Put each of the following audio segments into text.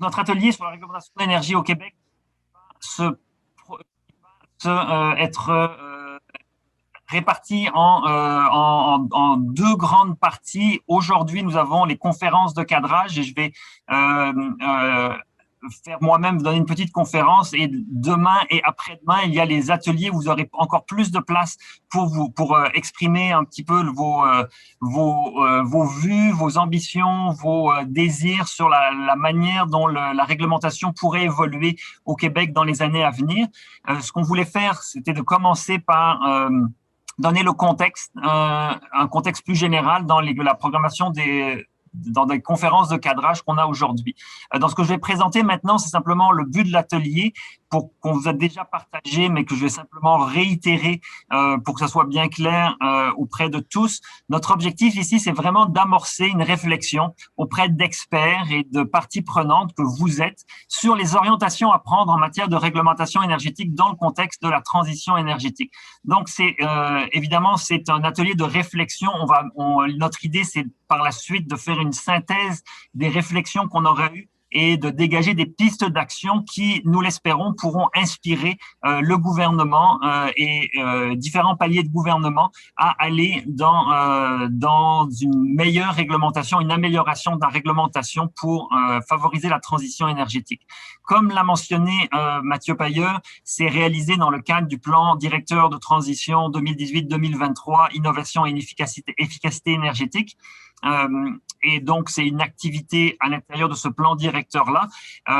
Notre atelier sur la réglementation de l'énergie au Québec se, être réparti en deux grandes parties. Aujourd'hui, nous avons les conférences de cadrage et je vais euh, euh, faire moi-même donner une petite conférence et demain et après-demain, il y a les ateliers où vous aurez encore plus de place pour exprimer un petit peu vos vues, vos ambitions, vos désirs sur la manière dont la réglementation pourrait évoluer au Québec dans les années à venir. Ce qu'on voulait faire, c'était de commencer par donner le contexte, un contexte plus général dans la programmation dans des conférences de cadrage qu'on a aujourd'hui. Dans ce que je vais présenter maintenant, c'est simplement le but de l'atelier qu'on vous a déjà partagé, mais que je vais simplement réitérer pour que ça soit bien clair auprès de tous. Notre objectif ici, c'est vraiment d'amorcer une réflexion auprès d'experts et de parties prenantes que vous êtes sur les orientations à prendre en matière de réglementation énergétique dans le contexte de la transition énergétique. Donc, évidemment, c'est un atelier de réflexion. Notre idée, c'est par la suite de faire une synthèse des réflexions qu'on aura eues et de dégager des pistes d'action qui, nous l'espérons, pourront inspirer le gouvernement et différents paliers de gouvernement à aller dans une meilleure réglementation, une amélioration de la réglementation pour favoriser la transition énergétique. Comme l'a mentionné Mathieu Pailleur, c'est réalisé dans le cadre du plan directeur de transition 2018-2023, innovation et efficacité énergétique. Et donc, c'est une activité à l'intérieur de ce plan directeur-là.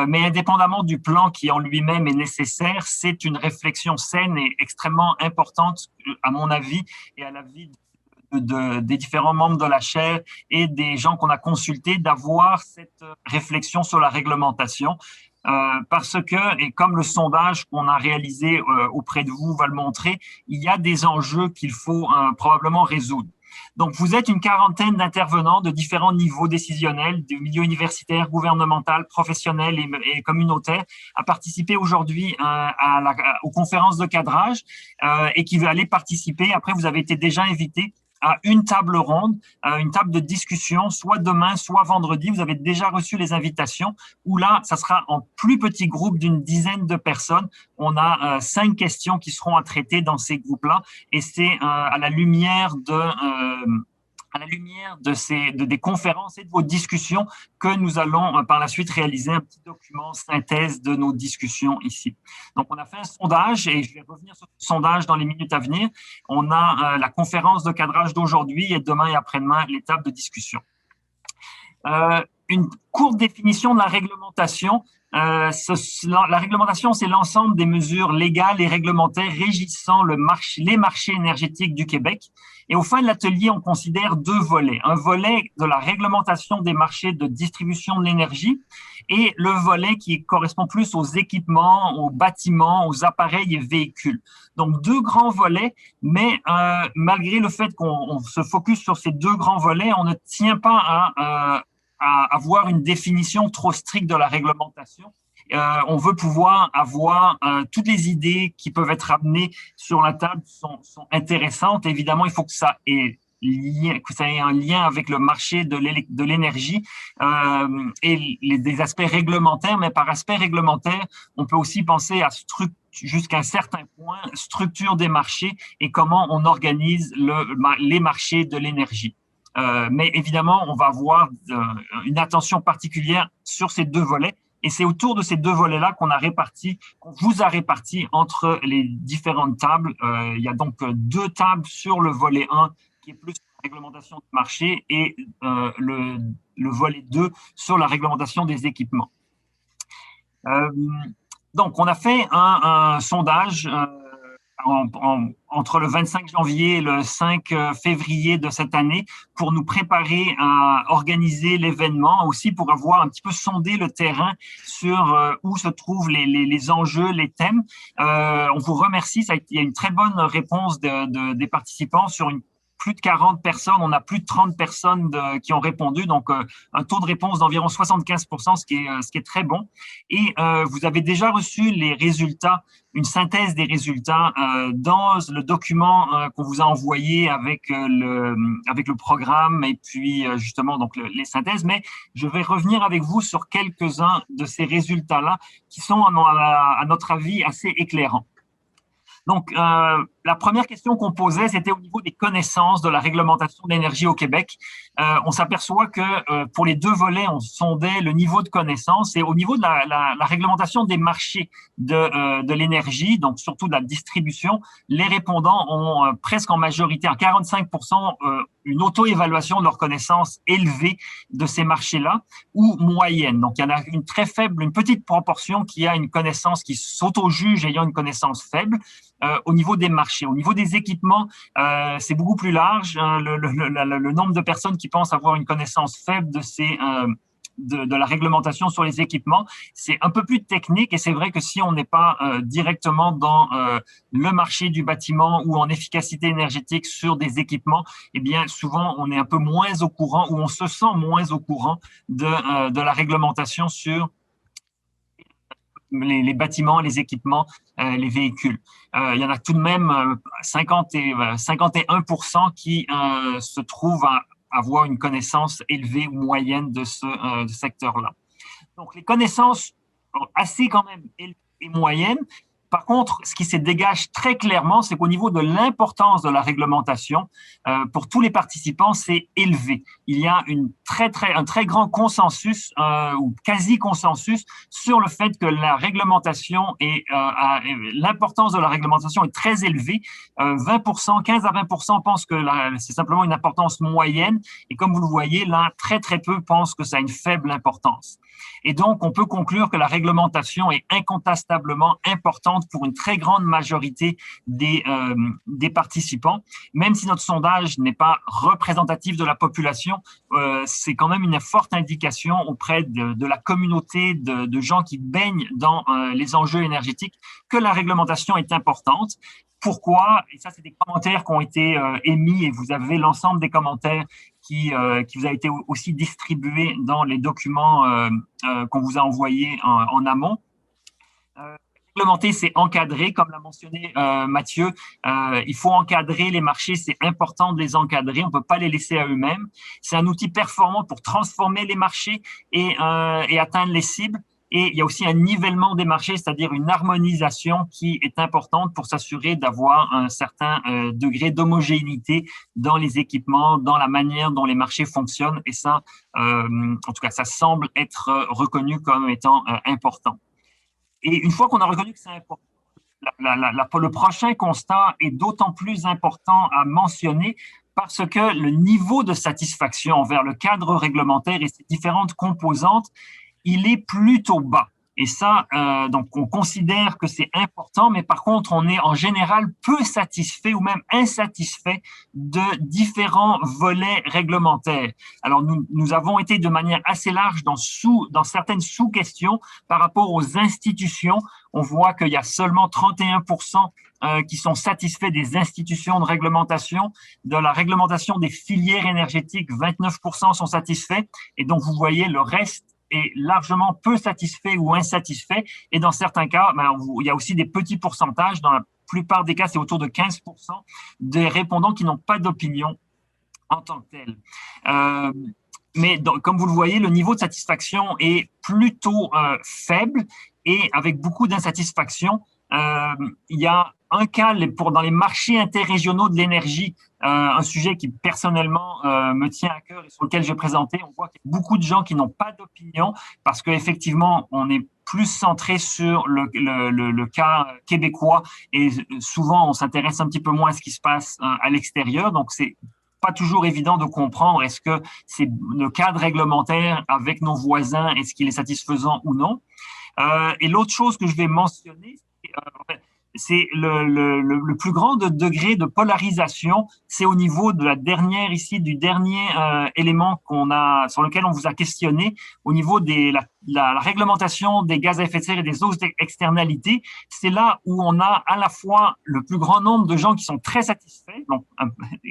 Mais indépendamment du plan qui en lui-même est nécessaire, c'est une réflexion saine et extrêmement importante, à mon avis, et à l'avis des différents membres de la chaire et des gens qu'on a consultés, d'avoir cette réflexion sur la réglementation. Parce que, et comme le sondage qu'on a réalisé auprès de vous va le montrer, il y a des enjeux qu'il faut probablement résoudre. Donc, vous êtes une quarantaine d'intervenants de différents niveaux décisionnels, du milieu universitaire, gouvernemental, professionnel et communautaire, à participer aujourd'hui aux conférences de cadrage et qui veut aller participer. Après, vous avez été déjà invité à une table ronde, une table de discussion, soit demain, soit vendredi. Vous avez déjà reçu les invitations, où là, ça sera en plus petit groupe d'une dizaine de personnes. On a 5 questions qui seront à traiter dans ces groupes-là, et c'est à la lumière des conférences et de vos discussions que nous allons par la suite réaliser un petit document synthèse de nos discussions ici. Donc, on a fait un sondage et je vais revenir sur ce sondage dans les minutes à venir. On a la conférence de cadrage d'aujourd'hui et demain et après-demain, l'étape de discussion. Une courte définition de la réglementation. La réglementation, c'est l'ensemble des mesures légales et réglementaires régissant les marchés énergétiques du Québec. Et au fin de l'atelier, on considère 2 volets. Un volet de la réglementation des marchés de distribution de l'énergie et le volet qui correspond plus aux équipements, aux bâtiments, aux appareils et véhicules. Donc, 2 grands volets, mais malgré le fait qu'on se focus sur ces 2 grands volets, on ne tient pas à avoir une définition trop stricte de la réglementation. On veut pouvoir avoir toutes les idées qui peuvent être amenées sur la table sont intéressantes. Évidemment, il faut que ça ait un lien avec le marché de l'énergie et des aspects réglementaires. Mais par aspect réglementaire, on peut aussi penser à jusqu'à un certain point, structure des marchés et comment on organise les marchés de l'énergie. Mais évidemment, on va avoir une attention particulière sur ces 2 volets. Et c'est autour de ces 2 volets-là qu'on vous a réparti entre les différentes tables. Il y a donc 2 tables sur le volet 1 qui est plus la réglementation du marché et le volet 2 sur la réglementation des équipements. Donc, on a fait un sondage entre le 25 janvier et le 5 février de cette année pour nous préparer à organiser l'événement, aussi pour avoir un petit peu sondé le terrain sur où se trouvent les enjeux, les thèmes. On vous remercie, il y a une très bonne réponse des participants sur une plus de 40 personnes, on a plus de 30 personnes qui ont répondu, donc un taux de réponse d'environ 75%, ce qui est très bon. Et vous avez déjà reçu les résultats, une synthèse des résultats dans le document qu'on vous a envoyé avec le programme et puis justement donc les synthèses. Mais je vais revenir avec vous sur quelques-uns de ces résultats-là qui sont à notre avis assez éclairants. Donc, la première question qu'on posait, c'était au niveau des connaissances de la réglementation de l'énergie au Québec. On s'aperçoit que pour les deux volets, on sondait le niveau de connaissance et au niveau de la réglementation des marchés de l'énergie, donc surtout de la distribution, les répondants ont presque en majorité, à 45%, une auto-évaluation de leur connaissance élevée de ces marchés-là ou moyenne. Donc, il y en a une très faible, une petite proportion qui a une connaissance, qui s'auto-juge ayant une connaissance faible. Au niveau des marchés. Au niveau des équipements, c'est beaucoup plus large. Le nombre de personnes qui pensent avoir une connaissance faible de la réglementation sur les équipements, c'est un peu plus technique et c'est vrai que si on n'est pas directement dans le marché du bâtiment ou en efficacité énergétique sur des équipements, eh bien souvent on est un peu moins au courant ou on se sent moins au courant de la réglementation sur les bâtiments, les équipements, les véhicules. Il y en a tout de même 51% qui se trouvent à avoir une connaissance élevée ou moyenne de ce secteur-là. Donc, les connaissances assez quand même élevées et moyennes. Par contre, ce qui se dégage très clairement, c'est qu'au niveau de l'importance de la réglementation, pour tous les participants, c'est élevé. Il y a un très grand consensus ou quasi-consensus sur le fait que la réglementation et l'importance de la réglementation est très élevée. 20%, 15 à 20% pensent que c'est simplement une importance moyenne et comme vous le voyez, là, très très peu pensent que ça a une faible importance. Et donc, on peut conclure que la réglementation est incontestablement importante pour une très grande majorité des participants. Même si notre sondage n'est pas représentatif de la population, c'est quand même une forte indication auprès de la communauté de gens qui baignent dans les enjeux énergétiques que la réglementation est importante. Pourquoi? Et ça, c'est des commentaires qui ont été émis et vous avez l'ensemble des commentaires qui vous a été aussi distribué dans les documents qu'on vous a envoyés en amont. Réglementer, c'est encadrer, comme l'a mentionné Mathieu. Il faut encadrer les marchés, c'est important de les encadrer, on ne peut pas les laisser à eux-mêmes. C'est un outil performant pour transformer les marchés et atteindre les cibles. Et il y a aussi un nivellement des marchés, c'est-à-dire une harmonisation qui est importante pour s'assurer d'avoir un certain degré d'homogénéité dans les équipements, dans la manière dont les marchés fonctionnent. Et ça, en tout cas, ça semble être reconnu comme étant important. Et une fois qu'on a reconnu que c'est important, le prochain constat est d'autant plus important à mentionner parce que le niveau de satisfaction envers le cadre réglementaire et ses différentes composantes, il est plutôt bas. Et ça, donc on considère que c'est important, mais par contre, on est en général peu satisfait ou même insatisfait de différents volets réglementaires. Alors, nous avons été de manière assez large dans certaines sous-questions par rapport aux institutions. On voit qu'il y a seulement 31% qui sont satisfaits des institutions de réglementation. De la réglementation des filières énergétiques, 29% sont satisfaits. Et donc, vous voyez, le reste est largement peu satisfait ou insatisfait. Et dans certains cas, il y a aussi des petits pourcentages. Dans la plupart des cas, c'est autour de 15% des répondants qui n'ont pas d'opinion en tant que tel. Mais comme vous le voyez, le niveau de satisfaction est plutôt faible et avec beaucoup d'insatisfaction. Il y a un cas dans les marchés interrégionaux de l'énergie, un sujet qui personnellement me tient à cœur et sur lequel j'ai présenté. On voit qu'il y a beaucoup de gens qui n'ont pas d'opinion parce qu'effectivement, on est plus centré sur le cas québécois et souvent, on s'intéresse un petit peu moins à ce qui se passe à l'extérieur. Donc, c'est pas toujours évident de comprendre est-ce que c'est le cadre réglementaire avec nos voisins, est-ce qu'il est satisfaisant ou non. Et l'autre chose que je vais mentionner, c'est le plus grand degré de polarisation, c'est au niveau de du dernier élément sur lequel on vous a questionné, au niveau la réglementation des gaz à effet de serre et des autres externalités, c'est là où on a à la fois le plus grand nombre de gens qui sont très satisfaits, donc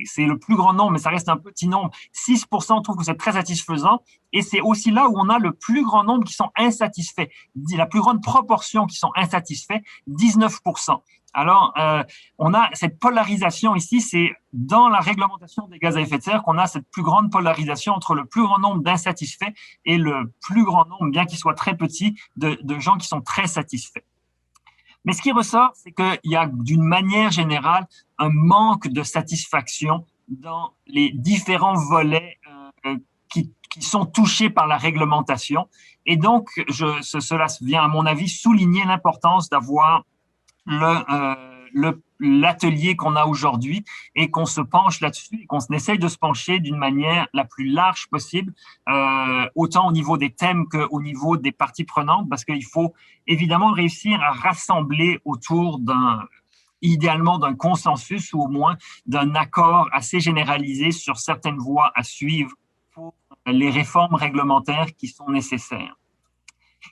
c'est le plus grand nombre, mais ça reste un petit nombre, 6% trouvent que c'est très satisfaisant, et c'est aussi là où on a le plus grand nombre qui sont insatisfaits, la plus grande proportion qui sont insatisfaits, 19%. Alors, on a cette polarisation ici, c'est dans la réglementation des gaz à effet de serre qu'on a cette plus grande polarisation entre le plus grand nombre d'insatisfaits et le plus grand nombre, bien qu'il soit très petit, de gens qui sont très satisfaits. Mais ce qui ressort, c'est qu'il y a d'une manière générale un manque de satisfaction dans les différents volets qui sont touchés par la réglementation. Et donc, cela vient, à mon avis, souligner l'importance d'avoir l'atelier qu'on a aujourd'hui et qu'on se penche là-dessus et qu'on essaye de se pencher d'une manière la plus large possible, autant au niveau des thèmes qu'au niveau des parties prenantes, parce qu'il faut évidemment réussir à rassembler autour idéalement d'un consensus ou au moins d'un accord assez généralisé sur certaines voies à suivre pour les réformes réglementaires qui sont nécessaires.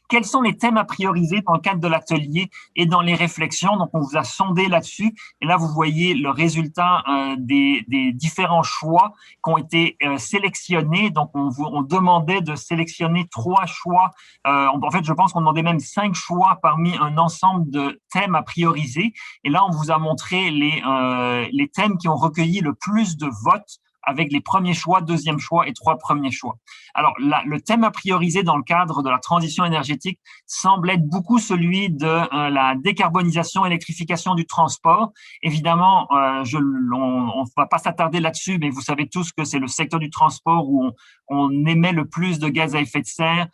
Quels sont les thèmes à prioriser dans le cadre de l'atelier et dans les réflexions? Donc, on vous a sondé là-dessus. Et là, vous voyez le résultat des différents choix qui ont été sélectionnés. Donc, on demandait de sélectionner 3 choix. En fait, je pense qu'on demandait même 5 choix parmi un ensemble de thèmes à prioriser. Et là, on vous a montré les thèmes qui ont recueilli le plus de votes, avec les premiers choix, deuxième choix et 3 premiers choix. Alors, le thème à prioriser dans le cadre de la transition énergétique semble être beaucoup celui de la décarbonisation, électrification du transport. Évidemment, on ne va pas s'attarder là-dessus, mais vous savez tous que c'est le secteur du transport où on émet le plus de gaz à effet de serre.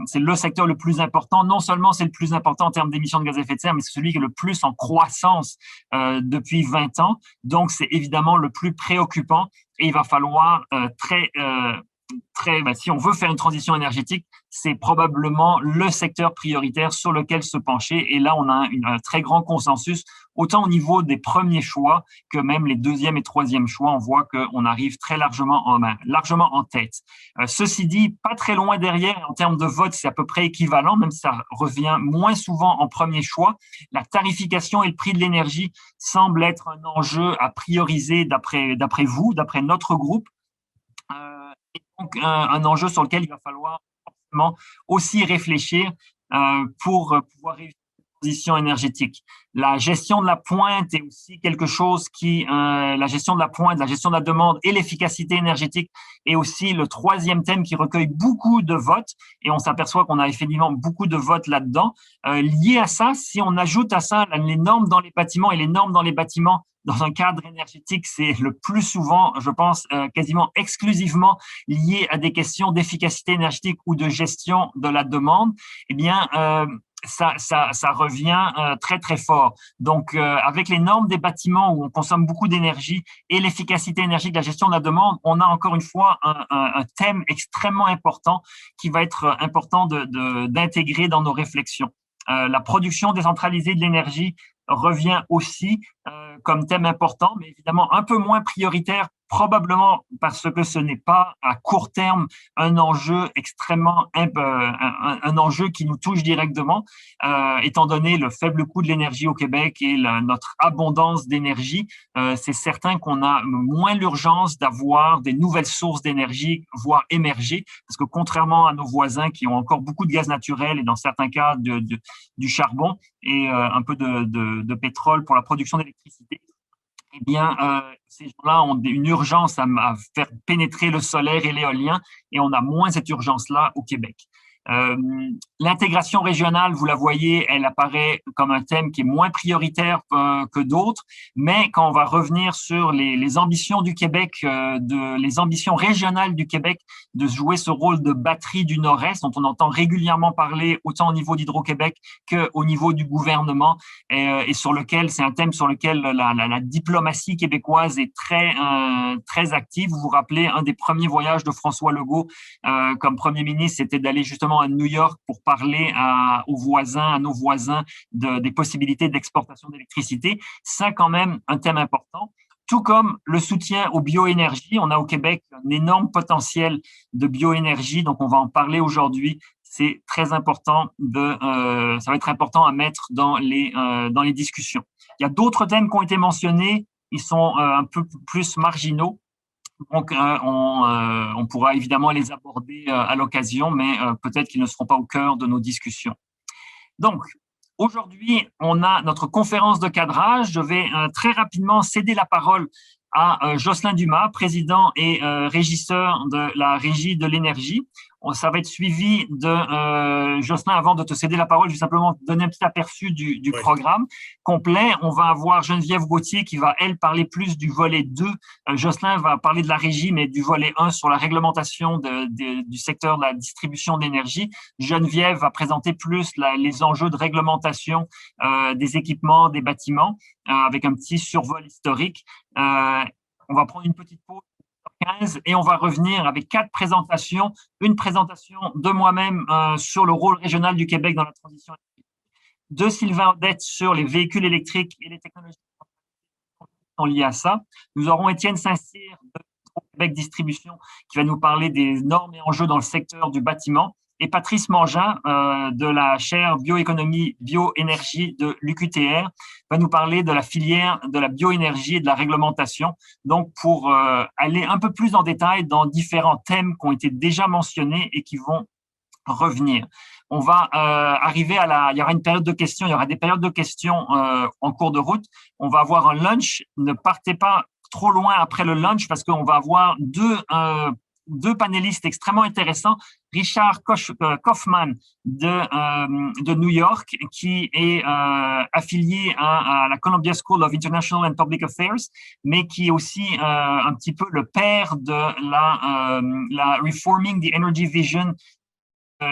C'est le secteur le plus important. Non seulement c'est le plus important en termes d'émissions de gaz à effet de serre, mais c'est celui qui est le plus en croissance depuis 20 ans. Donc, c'est évidemment le plus préoccupant. Et il va falloir si on veut faire une transition énergétique, c'est probablement le secteur prioritaire sur lequel se pencher. Et là, on a un très grand consensus, autant au niveau des premiers choix que même les deuxième et troisième choix. On voit qu'on arrive très largement en tête. Ceci dit, pas très loin derrière, en termes de vote, c'est à peu près équivalent, même si ça revient moins souvent en premier choix. La tarification et le prix de l'énergie semblent être un enjeu à prioriser d'après vous, d'après notre groupe. Et donc, un enjeu sur lequel il va falloir forcément aussi réfléchir pour pouvoir réussir la transition énergétique. La gestion de la pointe est aussi quelque chose la gestion de la pointe, la gestion de la demande et l'efficacité énergétique est aussi le troisième thème qui recueille beaucoup de votes et on s'aperçoit qu'on a effectivement beaucoup de votes là-dedans. Lié à ça, si on ajoute à ça les normes dans les bâtiments et les normes dans les bâtiments dans un cadre énergétique, c'est le plus souvent, je pense, quasiment exclusivement lié à des questions d'efficacité énergétique ou de gestion de la demande, eh bien, ça revient très, très fort. Donc, avec les normes des bâtiments où on consomme beaucoup d'énergie et l'efficacité énergétique, la gestion de la demande, on a encore une fois un thème extrêmement important qui va être important d'intégrer dans nos réflexions. La production décentralisée de l'énergie revient aussi comme thème important, mais évidemment un peu moins prioritaire, probablement parce que ce n'est pas à court terme un enjeu extrêmement, un enjeu qui nous touche directement, étant donné le faible coût de l'énergie au Québec et notre abondance d'énergie. C'est certain qu'on a moins l'urgence d'avoir des nouvelles sources d'énergie, voire émerger, parce que contrairement à nos voisins qui ont encore beaucoup de gaz naturel et dans certains cas du charbon et un peu de pétrole pour la production d'électricité, eh bien, ces gens-là ont une urgence à faire pénétrer le solaire et l'éolien et on a moins cette urgence-là au Québec. L'intégration régionale, vous la voyez, elle apparaît comme un thème qui est moins prioritaire que d'autres, mais quand on va revenir sur les ambitions du Québec, les ambitions régionales du Québec de jouer ce rôle de batterie du Nord-Est, dont on entend régulièrement parler autant au niveau d'Hydro-Québec qu'au niveau du gouvernement, et sur lequel c'est un thème sur lequel la diplomatie québécoise est très active. Vous vous rappelez, un des premiers voyages de François Legault comme premier ministre, c'était d'aller justement à New York pour parler à nos voisins des possibilités d'exportation d'électricité. Ça, quand même, un thème important. Tout comme le soutien aux bioénergies. On a au Québec un énorme potentiel de bioénergie, donc on va en parler aujourd'hui. c'est très important ça va être important à mettre dans les discussions. Il y a d'autres thèmes qui ont été mentionnés, ils sont un peu plus marginaux. Donc, on pourra évidemment les aborder à l'occasion, mais peut-être qu'ils ne seront pas au cœur de nos discussions. Donc, aujourd'hui, on a notre conférence de cadrage. Je vais très rapidement céder la parole à Jocelyn Dumas, président et régisseur de la Régie de l'énergie. Ça va être suivi de Jocelyn, avant de te céder la parole, je vais simplement donner un petit aperçu du programme complet. On va avoir Geneviève Gauthier qui va, elle, parler plus du volet 2. Jocelyn va parler de la régie, mais du volet 1 sur la réglementation du secteur de la distribution d'énergie. Geneviève va présenter plus les enjeux de réglementation des équipements, des bâtiments, avec un petit survol historique. On va prendre une petite pause 15 et on va revenir avec 4 présentations. Une présentation de moi-même sur le rôle régional du Québec dans la transition énergétique, de Sylvain Odette sur les véhicules électriques et les technologies qui sont liées à ça. Nous aurons Étienne Saint-Cyr de Québec Distribution qui va nous parler des normes et enjeux dans le secteur du bâtiment. Et Patrice Mangin de la chaire bioéconomie, bioénergie de l'UQTR va nous parler de la filière de la bioénergie et de la réglementation. Donc, pour aller un peu plus en détail dans différents thèmes qui ont été déjà mentionnés et qui vont revenir. On va arriver il y aura une période de questions, il y aura des périodes de questions en cours de route. On va avoir un lunch. Ne partez pas trop loin après le lunch parce qu'on va avoir deux panélistes extrêmement intéressants. Richard Kaufman de New York, qui est affilié à la Columbia School of International and Public Affairs, mais qui est aussi un petit peu le père de la Reforming the Energy Vision,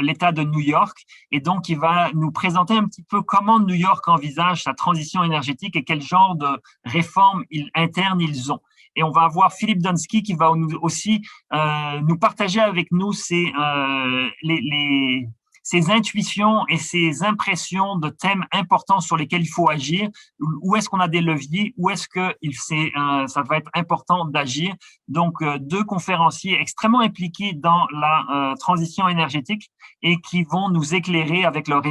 l'État de New York. Et donc, il va nous présenter un petit peu comment New York envisage sa transition énergétique et quel genre de réformes internes ils ont. Et on va avoir Philippe Donsky qui va aussi nous partager avec nous ses intuitions et ses impressions de thèmes importants sur lesquels il faut agir. Où est-ce qu'on a des leviers? Où est-ce que ça va être important d'agir? Donc, 2 conférenciers extrêmement impliqués dans la transition énergétique et qui vont nous éclairer avec leur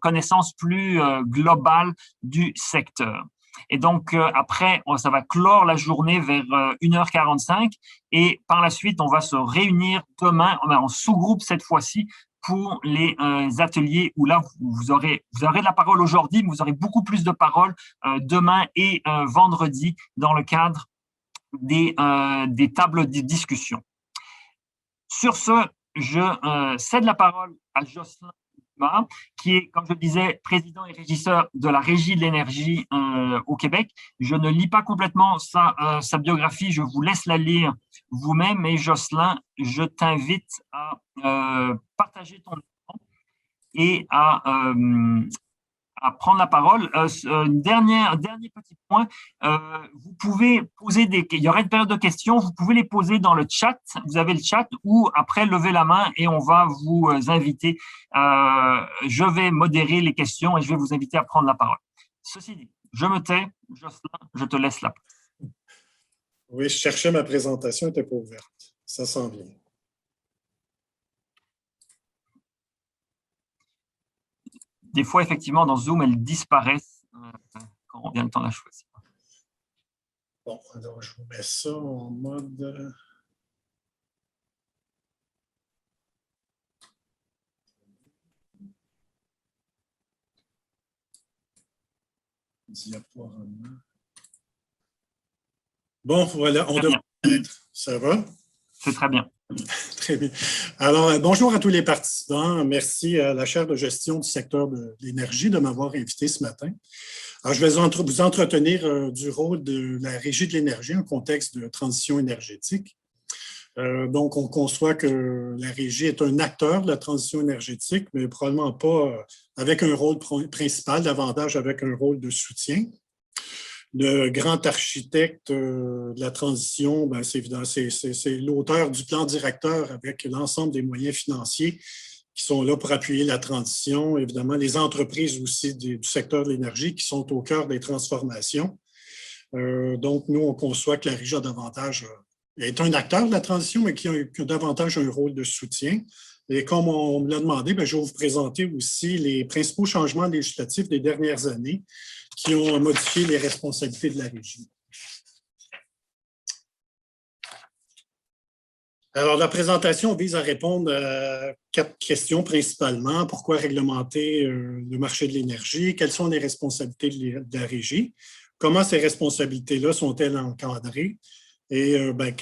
connaissance plus globale du secteur. Et donc, après, ça va clore la journée vers 1h45 et par la suite, on va se réunir demain en sous-groupe cette fois-ci pour les ateliers où là, vous aurez de la parole aujourd'hui, mais vous aurez beaucoup plus de parole demain et vendredi dans le cadre des tables de discussion. Sur ce, je cède la parole à Jocelyn, qui est, comme je le disais, président et régisseur de la Régie de l'énergie au Québec. Je ne lis pas complètement sa biographie, je vous laisse la lire vous-même. Et Jocelyn, je t'invite à partager ton écran et à prendre la parole. Un dernier petit point, vous pouvez poser il y aura une période de questions, vous pouvez les poser dans le chat, vous avez le chat, ou après lever la main et on va vous inviter. Je vais modérer les questions et je vais vous inviter à prendre la parole. Ceci dit, je me tais, Jocelyn, je te laisse la parole. Oui, je cherchais ma présentation, elle n'était pas ouverte. Ça s'en vient. Des fois, effectivement, dans Zoom, elles disparaissent quand on vient le temps de la choisir. Bon, alors je vous mets ça en mode... diaporama. Bon, voilà, on devrait être. Ça va? C'est très bien. Très bien. Alors, bonjour à tous les participants. Merci à la chaire de gestion du secteur de l'énergie de m'avoir invité ce matin. Alors, je vais vous entretenir du rôle de la Régie de l'énergie en contexte de transition énergétique. Donc, on conçoit que la Régie est un acteur de la transition énergétique, mais probablement pas avec un rôle principal, davantage avec un rôle de soutien. Le grand architecte de la transition, c'est évident, c'est l'auteur du plan directeur avec l'ensemble des moyens financiers qui sont là pour appuyer la transition. Évidemment, les entreprises aussi du secteur de l'énergie qui sont au cœur des transformations. Donc, nous, on conçoit que la Régie est un acteur de la transition, mais qui a davantage un rôle de soutien Et comme on me l'a demandé, bien, je vais vous présenter aussi les principaux changements législatifs des dernières années qui ont modifié les responsabilités de la Régie. Alors, la présentation vise à répondre à 4 questions principalement. Pourquoi réglementer le marché de l'énergie? Quelles sont les responsabilités de la Régie? Comment ces responsabilités-là sont-elles encadrées? Et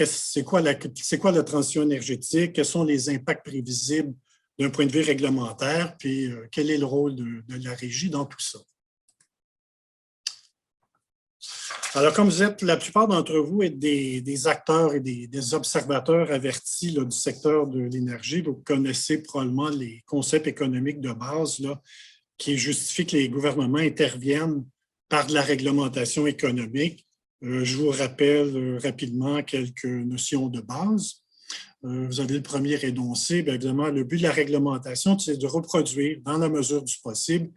c'est quoi la transition énergétique? Quels sont les impacts prévisibles d'un point de vue réglementaire? Puis, quel est le rôle de la Régie dans tout ça? Alors, comme vous êtes, la plupart d'entre vous êtes des acteurs et des observateurs avertis là, du secteur de l'énergie, vous connaissez probablement les concepts économiques de base là, qui justifient que les gouvernements interviennent par de la réglementation économique. Je vous rappelle rapidement quelques notions de base. Vous avez le premier énoncé. Bien évidemment, le but de la réglementation, c'est de reproduire, dans la mesure du possible,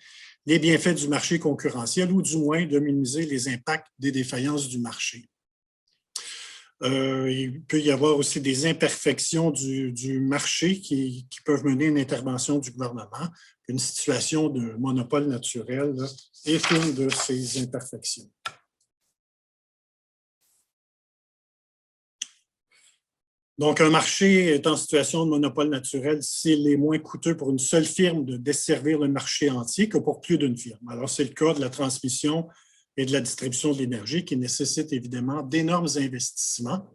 les bienfaits du marché concurrentiel ou du moins de minimiser les impacts des défaillances du marché. Il peut y avoir aussi des imperfections du marché qui peuvent mener à une intervention du gouvernement. Une situation de monopole naturel là, est une de ces imperfections. Donc, un marché est en situation de monopole naturel s'il est moins coûteux pour une seule firme de desservir le marché entier que pour plus d'une firme. Alors, c'est le cas de la transmission et de la distribution de l'énergie qui nécessite évidemment d'énormes investissements.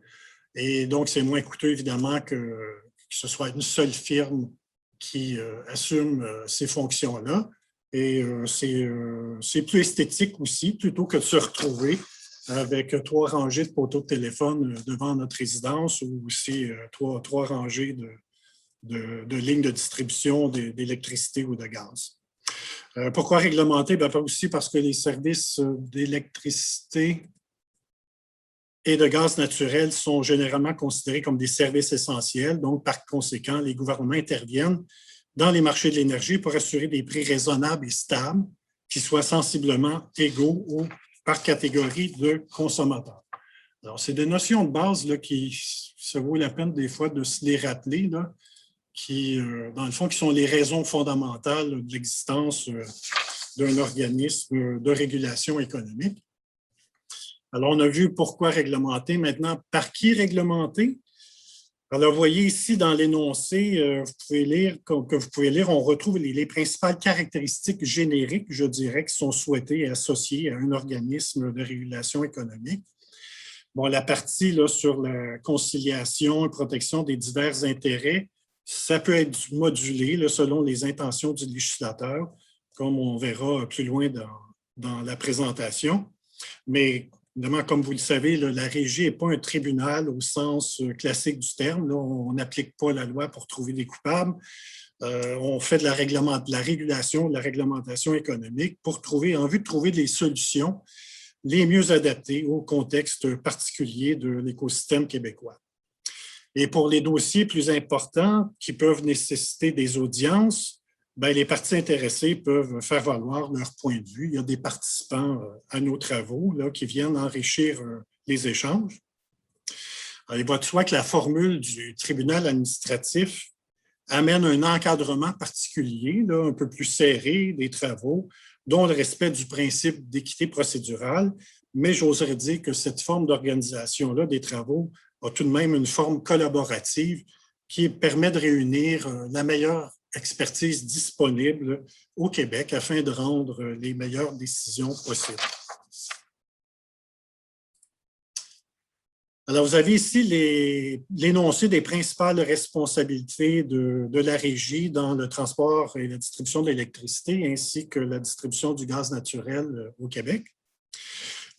Et donc, c'est moins coûteux évidemment que ce soit une seule firme qui assume ces fonctions-là. Et c'est plus esthétique aussi, plutôt que de se retrouver avec 3 rangées de poteaux de téléphone devant notre résidence ou aussi 3 rangées de lignes de distribution d'électricité ou de gaz. Pourquoi réglementer? Bien, aussi parce que les services d'électricité et de gaz naturel sont généralement considérés comme des services essentiels. Donc, par conséquent, les gouvernements interviennent dans les marchés de l'énergie pour assurer des prix raisonnables et stables qui soient sensiblement égaux ou par catégorie de consommateurs. Alors, c'est des notions de base là, qui ça vaut la peine des fois de se les rappeler, là, qui, dans le fond, qui sont les raisons fondamentales là, de l'existence d'un organisme de régulation économique. Alors, on a vu pourquoi réglementer. Maintenant, par qui réglementer? Alors, vous voyez ici dans l'énoncé que vous pouvez lire, on retrouve les principales caractéristiques génériques, je dirais, qui sont souhaitées et associées à un organisme de régulation économique. Bon, la partie là, sur la conciliation et protection des divers intérêts, ça peut être modulé là, selon les intentions du législateur, comme on verra plus loin dans la présentation. Mais évidemment, comme vous le savez, là, la Régie n'est pas un tribunal au sens classique du terme. Là, on n'applique pas la loi pour trouver des coupables. On fait de la régulation, de la réglementation économique en vue de trouver des solutions les mieux adaptées au contexte particulier de l'écosystème québécois. Et pour les dossiers plus importants qui peuvent nécessiter des audiences, bien, les parties intéressées peuvent faire valoir leur point de vue. Il y a des participants à nos travaux là, qui viennent enrichir les échanges. Alors, il va de soi que la formule du tribunal administratif amène un encadrement particulier, là, un peu plus serré des travaux, dont le respect du principe d'équité procédurale, mais j'oserais dire que cette forme d'organisation-là des travaux a tout de même une forme collaborative qui permet de réunir la meilleure expertise disponible au Québec afin de rendre les meilleures décisions possibles. Alors, vous avez ici l'énoncé des principales responsabilités de la Régie dans le transport et la distribution de l'électricité ainsi que la distribution du gaz naturel au Québec.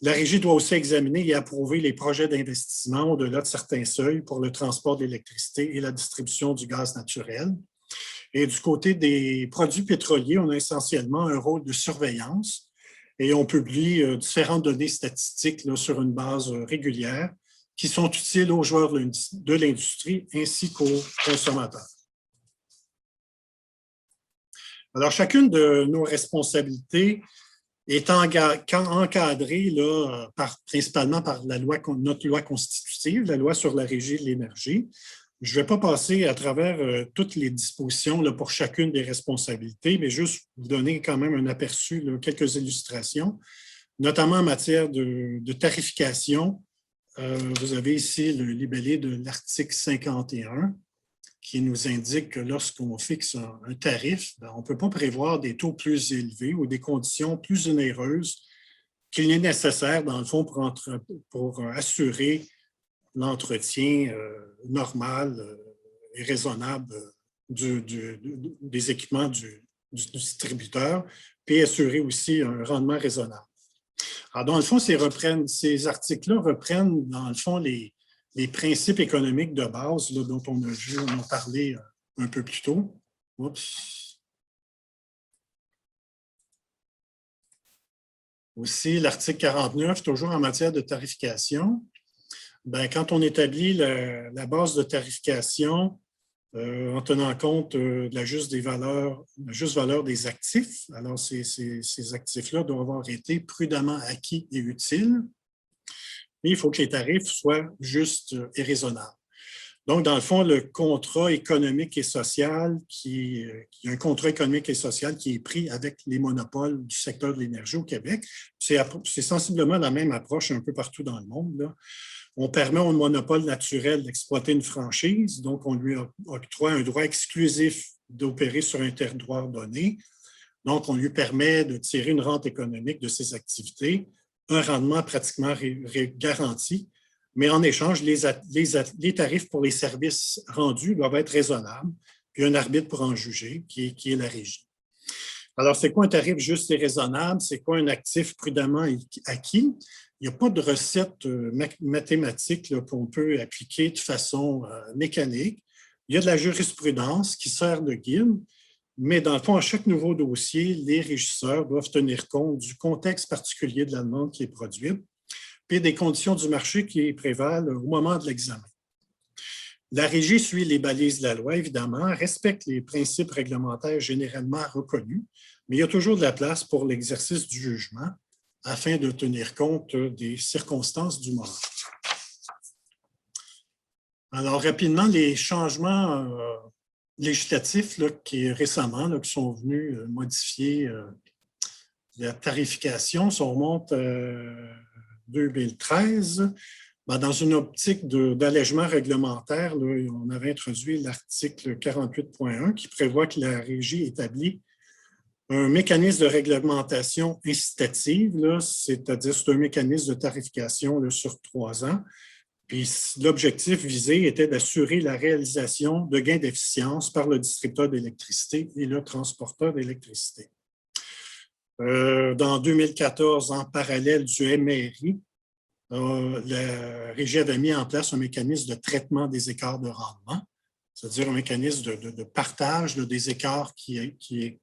La Régie doit aussi examiner et approuver les projets d'investissement au-delà de certains seuils pour le transport de l'électricité et la distribution du gaz naturel. Et du côté des produits pétroliers, on a essentiellement un rôle de surveillance et on publie différentes données statistiques là, sur une base régulière qui sont utiles aux joueurs de l'industrie ainsi qu'aux consommateurs. Alors, chacune de nos responsabilités est encadrée là, principalement par notre loi constitutive, la loi sur la Régie de l'énergie. Je ne vais pas passer à travers toutes les dispositions là, pour chacune des responsabilités, mais juste vous donner quand même un aperçu, là, quelques illustrations, notamment en matière de tarification. Vous avez ici le libellé de l'article 51 qui nous indique que lorsqu'on fixe un tarif, on ne peut pas prévoir des taux plus élevés ou des conditions plus onéreuses qu'il n'est nécessaire, dans le fond, pour assurer l'entretien normal et raisonnable des équipements du distributeur, puis assurer aussi un rendement raisonnable. Alors, dans le fond, ces articles-là reprennent, dans le fond, les principes économiques de base là, dont on a parlé un peu plus tôt. Oups. Aussi, l'article 49, toujours en matière de tarification. Bien, quand on établit la base de tarification en tenant compte de la juste valeur des actifs, alors ces actifs-là doivent avoir été prudemment acquis et utiles. Et il faut que les tarifs soient justes et raisonnables. Donc, dans le fond, le contrat économique et social il y a un contrat économique et social qui est pris avec les monopoles du secteur de l'énergie au Québec. C'est sensiblement la même approche un peu partout dans le monde, là. On permet au monopole naturel d'exploiter une franchise, donc on lui octroie un droit exclusif d'opérer sur un territoire donné. Donc, on lui permet de tirer une rente économique de ses activités, un rendement pratiquement garanti, mais en échange, les tarifs pour les services rendus doivent être raisonnables, puis un arbitre pour en juger, qui est la régie. Alors, c'est quoi un tarif juste et raisonnable? C'est quoi un actif prudemment acquis? Il n'y a pas de recette mathématique qu'on peut appliquer de façon mécanique. Il y a de la jurisprudence qui sert de guide, mais dans le fond, à chaque nouveau dossier, les régisseurs doivent tenir compte du contexte particulier de la demande qui est produite, puis des conditions du marché qui prévalent au moment de l'examen. La régie suit les balises de la loi, évidemment, respecte les principes réglementaires généralement reconnus, mais il y a toujours de la place pour l'exercice du jugement afin de tenir compte des circonstances du moment. Alors, rapidement, les changements législatifs là, qui sont venus modifier la tarification, ça remonte à 2013. Dans une optique d'allègement réglementaire, là, on avait introduit l'article 48.1 qui prévoit que la régie établit un mécanisme de réglementation incitative, c'est-à-dire c'est un mécanisme de tarification là, sur 3 ans. Puis l'objectif visé était d'assurer la réalisation de gains d'efficience par le distributeur d'électricité et le transporteur d'électricité. Dans 2014, en parallèle du MRI, la régie avait mis en place un mécanisme de traitement des écarts de rendement, c'est-à-dire un mécanisme de partage des écarts qui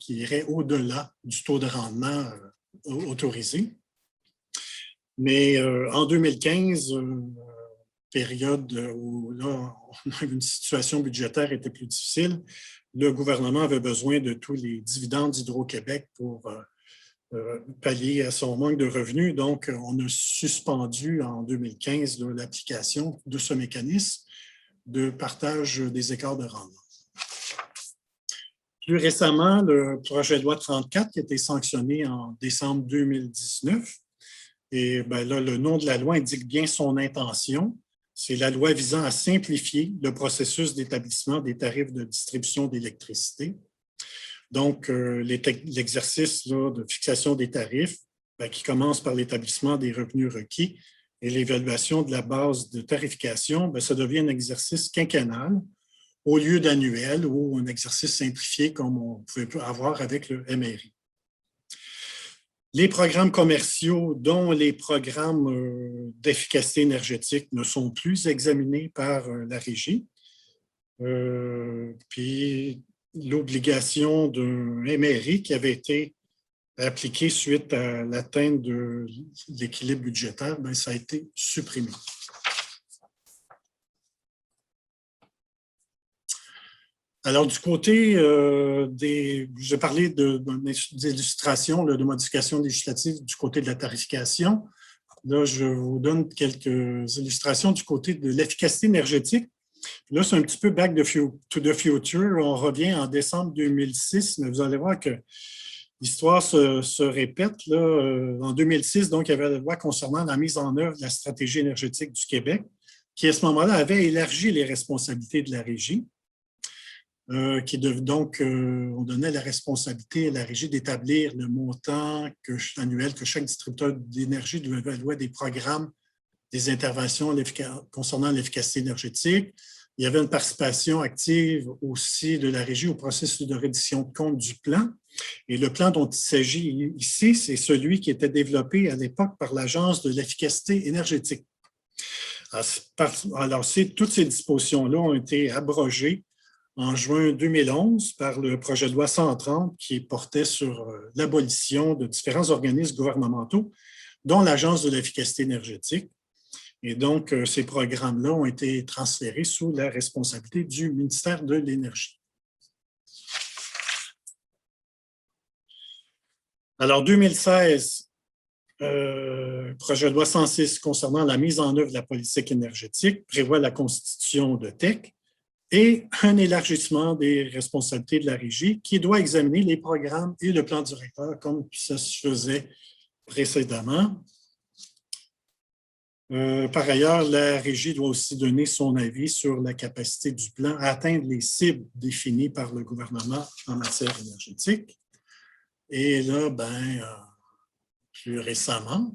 irait au-delà du taux de rendement autorisé. Mais en 2015, période où là, une situation budgétaire était plus difficile, le gouvernement avait besoin de tous les dividendes d'Hydro-Québec pour pallier à son manque de revenus. Donc, on a suspendu en 2015 l'application de ce mécanisme de partage des écarts de rendement. Plus récemment, le projet de loi 34 qui a été sanctionné en décembre 2019. Et bien là, le nom de la loi indique bien son intention. C'est la loi visant à simplifier le processus d'établissement des tarifs de distribution d'électricité. Donc, l'exercice de fixation des tarifs, qui commence par l'établissement des revenus requis et l'évaluation de la base de tarification, ça devient un exercice quinquennal au lieu d'annuel ou un exercice simplifié comme on pouvait avoir avec le MRI. Les programmes commerciaux, dont les programmes d'efficacité énergétique, ne sont plus examinés par la régie. Puis l'obligation d'un MRI qui avait été appliqué suite à l'atteinte de l'équilibre budgétaire, ça a été supprimé. Alors, du côté j'ai parlé d'illustrations, de modifications législatives du côté de la tarification. Là, je vous donne quelques illustrations du côté de l'efficacité énergétique. Là, c'est un petit peu back to the future. On revient en décembre 2006, mais vous allez voir que l'histoire se répète. Là. En 2006, donc, il y avait la loi concernant la mise en œuvre de la stratégie énergétique du Québec, qui, à ce moment-là, avait élargi les responsabilités de la Régie. On donnait la responsabilité à la Régie d'établir le montant annuel que chaque distributeur d'énergie devait allouer à des programmes, des interventions concernant l'efficacité énergétique. Il y avait une participation active aussi de la Régie au processus de reddition de compte du plan. Et le plan dont il s'agit ici, c'est celui qui était développé à l'époque par l'Agence de l'efficacité énergétique. Alors, toutes ces dispositions-là ont été abrogées en juin 2011 par le projet de loi 130 qui portait sur l'abolition de différents organismes gouvernementaux, dont l'Agence de l'efficacité énergétique. Et donc, ces programmes-là ont été transférés sous la responsabilité du ministère de l'Énergie. Alors, 2016, projet de loi 106 concernant la mise en œuvre de la politique énergétique prévoit la constitution de TEC et un élargissement des responsabilités de la Régie qui doit examiner les programmes et le plan directeur comme ça se faisait précédemment. Par ailleurs, la Régie doit aussi donner son avis sur la capacité du plan à atteindre les cibles définies par le gouvernement en matière énergétique. Et là, plus récemment,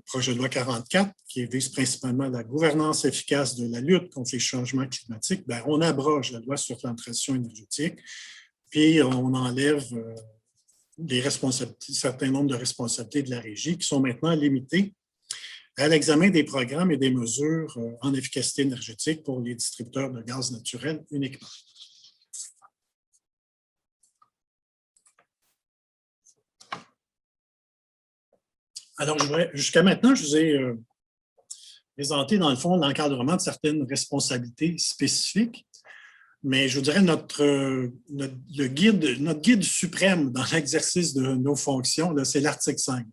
projet de loi 44, qui vise principalement la gouvernance efficace de la lutte contre les changements climatiques, on abroge la loi sur la transition énergétique, puis on enlève un certain nombre de responsabilités de la Régie qui sont maintenant limitées à l'examen des programmes et des mesures en efficacité énergétique pour les distributeurs de gaz naturel uniquement. Alors, jusqu'à maintenant, je vous ai présenté, dans le fond, l'encadrement de certaines responsabilités spécifiques, mais je vous dirais notre guide suprême dans l'exercice de nos fonctions, c'est l'article 5.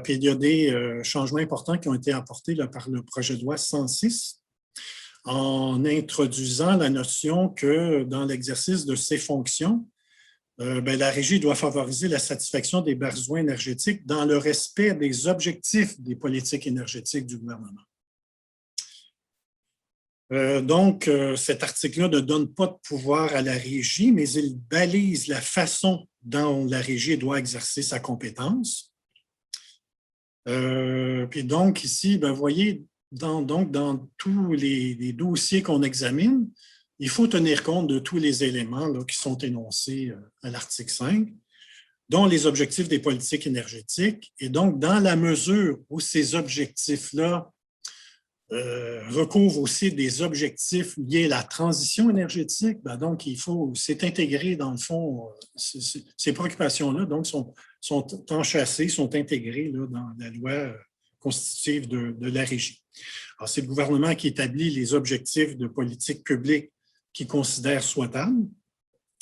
Puis il y a des changements importants qui ont été apportés par le projet de loi 106 en introduisant la notion que dans l'exercice de ses fonctions, la Régie doit favoriser la satisfaction des besoins énergétiques dans le respect des objectifs des politiques énergétiques du gouvernement. Donc, cet article-là ne donne pas de pouvoir à la Régie, mais il balise la façon dont la Régie doit exercer sa compétence. Puis donc, ici, vous voyez, dans tous les dossiers qu'on examine, il faut tenir compte de tous les éléments là, qui sont énoncés à l'article 5, dont les objectifs des politiques énergétiques. Et donc, dans la mesure où ces objectifs-là recouvrent aussi des objectifs liés à la transition énergétique, donc c'est intégré dans le fond, ces préoccupations-là donc sont enchâssées, sont intégrées là, dans la loi constitutive de la Régie. Alors, c'est le gouvernement qui établit les objectifs de politique publique qu'il considère souhaitables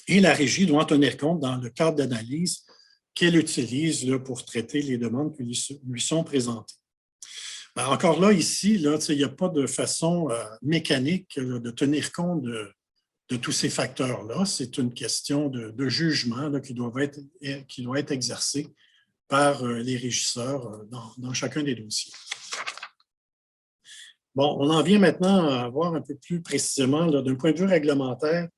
et la Régie doit en tenir compte dans le cadre d'analyse qu'elle utilise là, pour traiter les demandes qui lui sont présentées. Encore là, ici, il n'y a pas de façon mécanique de tenir compte de tous ces facteurs-là. C'est une question de jugement là, qui doit être exercé par les régisseurs dans chacun des dossiers. Bon, on en vient maintenant à voir un peu plus précisément, d'un point de vue réglementaire,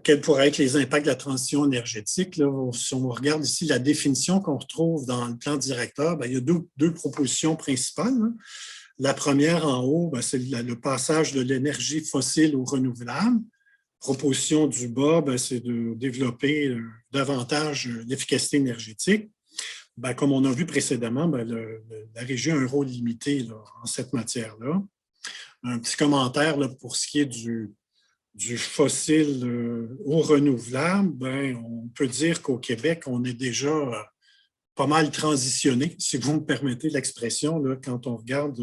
quels pourraient être les impacts de la transition énergétique. Là, si on regarde ici la définition qu'on retrouve dans le plan directeur, il y a deux propositions principales. Hein. La première en haut, c'est le passage de l'énergie fossile au renouvelable. Proposition du bas, c'est de développer davantage l'efficacité énergétique. Comme on a vu précédemment, la Régie a un rôle limité là, en cette matière-là. Un petit commentaire là, pour ce qui est du fossile au renouvelable, on peut dire qu'au Québec, on est déjà pas mal transitionné, si vous me permettez l'expression, quand on regarde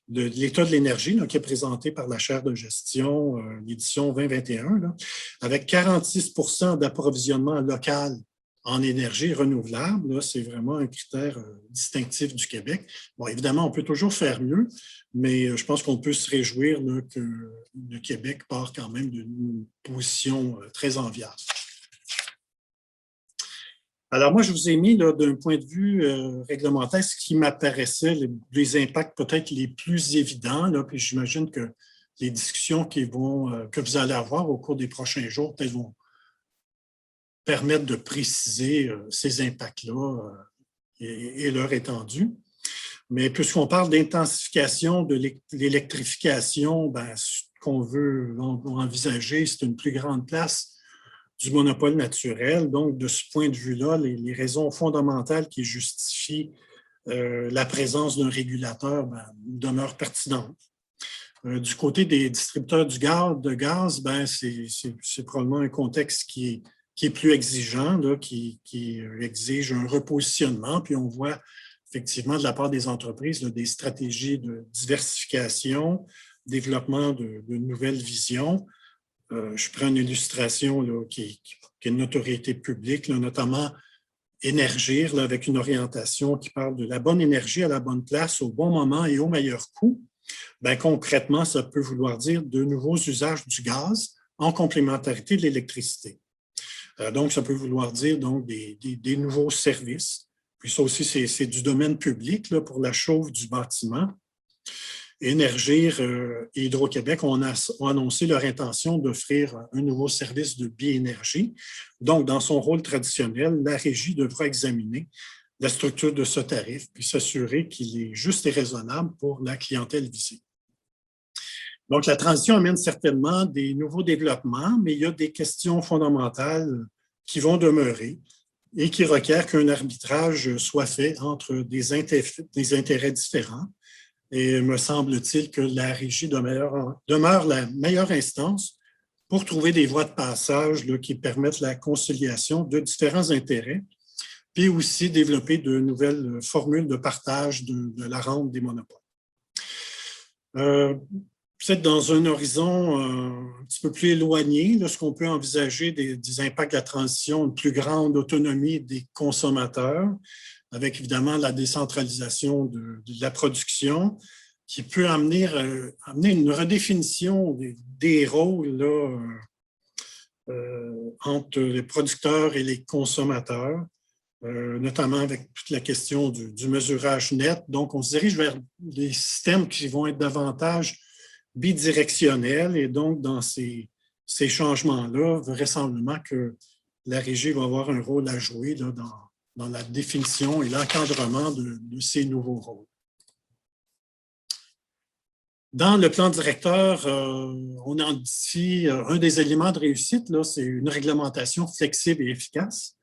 l'état de l'énergie qui est présenté par la chaire de gestion, l'édition 2021, là, avec 46 % d'approvisionnement local en énergie renouvelable. C'est vraiment un critère distinctif du Québec. Bon, évidemment, on peut toujours faire mieux, mais je pense qu'on peut se réjouir là, que le Québec part quand même d'une position très enviable. Alors, moi, je vous ai mis d'un point de vue réglementaire ce qui m'apparaissait les impacts peut-être les plus évidents, là, puis j'imagine que les discussions que vous allez avoir au cours des prochains jours peut-être vont permettre de préciser ces impacts-là et leur étendue. Mais puisqu'on parle d'intensification de l'électrification, ben, ce qu'on veut envisager, c'est une plus grande place du monopole naturel. Donc, de ce point de vue-là, les raisons fondamentales qui justifient la présence d'un régulateur demeurent pertinentes. Du côté des distributeurs de gaz, ben, c'est probablement un contexte qui est plus exigeant, là, qui exige un repositionnement. Puis on voit effectivement de la part des entreprises là, des stratégies de diversification, développement de nouvelles visions. Je prends une illustration là, qui est une notoriété publique, là, notamment Énergir, là, avec une orientation qui parle de la bonne énergie à la bonne place, au bon moment et au meilleur coût. Bien, concrètement, ça peut vouloir dire de nouveaux usages du gaz en complémentarité de l'électricité. Donc, ça peut vouloir dire donc, des nouveaux services. Puis ça aussi, c'est du domaine public là, pour la chauffe du bâtiment. Énergir et Hydro-Québec ont annoncé leur intention d'offrir un nouveau service de biénergie. Donc, dans son rôle traditionnel, la Régie devra examiner la structure de ce tarif puis s'assurer qu'il est juste et raisonnable pour la clientèle visée. Donc, la transition amène certainement des nouveaux développements, mais il y a des questions fondamentales qui vont demeurer et qui requièrent qu'un arbitrage soit fait entre des intérêts différents. Et me semble-t-il que la Régie demeure la meilleure instance pour trouver des voies de passage là, qui permettent la conciliation de différents intérêts, puis aussi développer de nouvelles formules de partage de la rente des monopoles. Peut-être dans un horizon un petit peu plus éloigné, là, ce qu'on peut envisager des impacts de la transition, une plus grande autonomie des consommateurs, avec évidemment la décentralisation de la production, qui peut amener une redéfinition des rôles là, entre les producteurs et les consommateurs, notamment avec toute la question du mesurage net. Donc, on se dirige vers des systèmes qui vont être davantage bidirectionnels et donc, dans ces changements-là, vraisemblablement que la Régie va avoir un rôle à jouer là, dans la définition et l'encadrement de ces nouveaux rôles. Dans le plan directeur, on a ici un des éléments de réussite, c'est une réglementation flexible et efficace.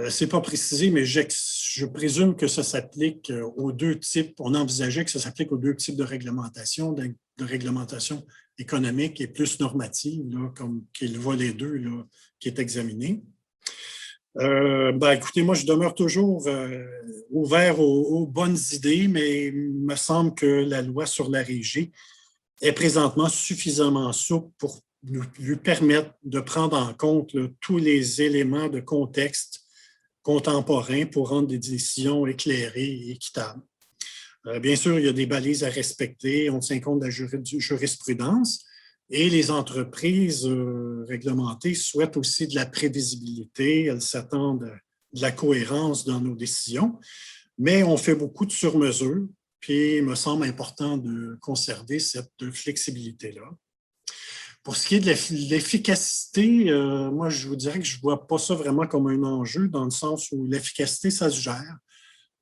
Ce n'est pas précisé, mais je présume que ça s'applique aux deux types. On envisageait que ça s'applique aux deux types de réglementation économique et plus normative, là, comme qui est le volet 2 là, qui est examiné. Écoutez, moi, je demeure toujours ouvert aux bonnes idées, mais il me semble que la loi sur la Régie est présentement suffisamment souple pour lui permettre de prendre en compte là, tous les éléments de contexte contemporain pour rendre des décisions éclairées et équitables. Bien sûr, il y a des balises à respecter, on tient compte de la jurisprudence, et les entreprises réglementées souhaitent aussi de la prévisibilité, elles s'attendent de la cohérence dans nos décisions, mais on fait beaucoup de sur-mesure, puis il me semble important de conserver cette flexibilité-là. Pour ce qui est de l'efficacité, moi, je vous dirais que je ne vois pas ça vraiment comme un enjeu, dans le sens où l'efficacité, ça se gère.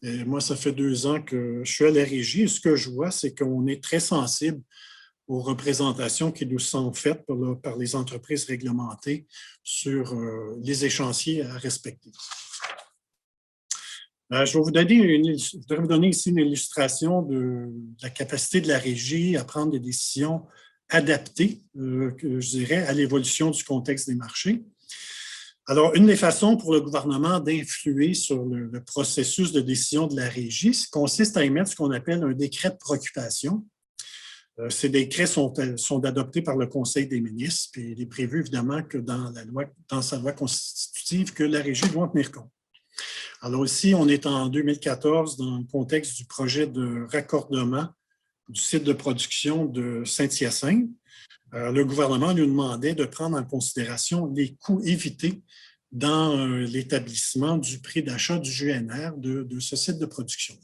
Et moi, ça fait 2 ans que je suis à la Régie, et ce que je vois, c'est qu'on est très sensible aux représentations qui nous sont faites par les entreprises réglementées sur les échéanciers à respecter. Je voudrais vous donner ici une illustration de la capacité de la Régie à prendre des décisions adaptées, je dirais, à l'évolution du contexte des marchés. Alors, une des façons pour le gouvernement d'influer sur le processus de décision de la Régie consiste à émettre ce qu'on appelle un décret de préoccupation. Ces décrets sont adoptés par le Conseil des ministres, puis il est prévu évidemment que dans sa loi constitutive, que la Régie doit en tenir compte. Alors ici, on est en 2014 dans le contexte du projet de raccordement du site de production de Saint-Hyacinthe. Le gouvernement lui demandait de prendre en considération les coûts évités dans l'établissement du prix d'achat du GNR de ce site de production.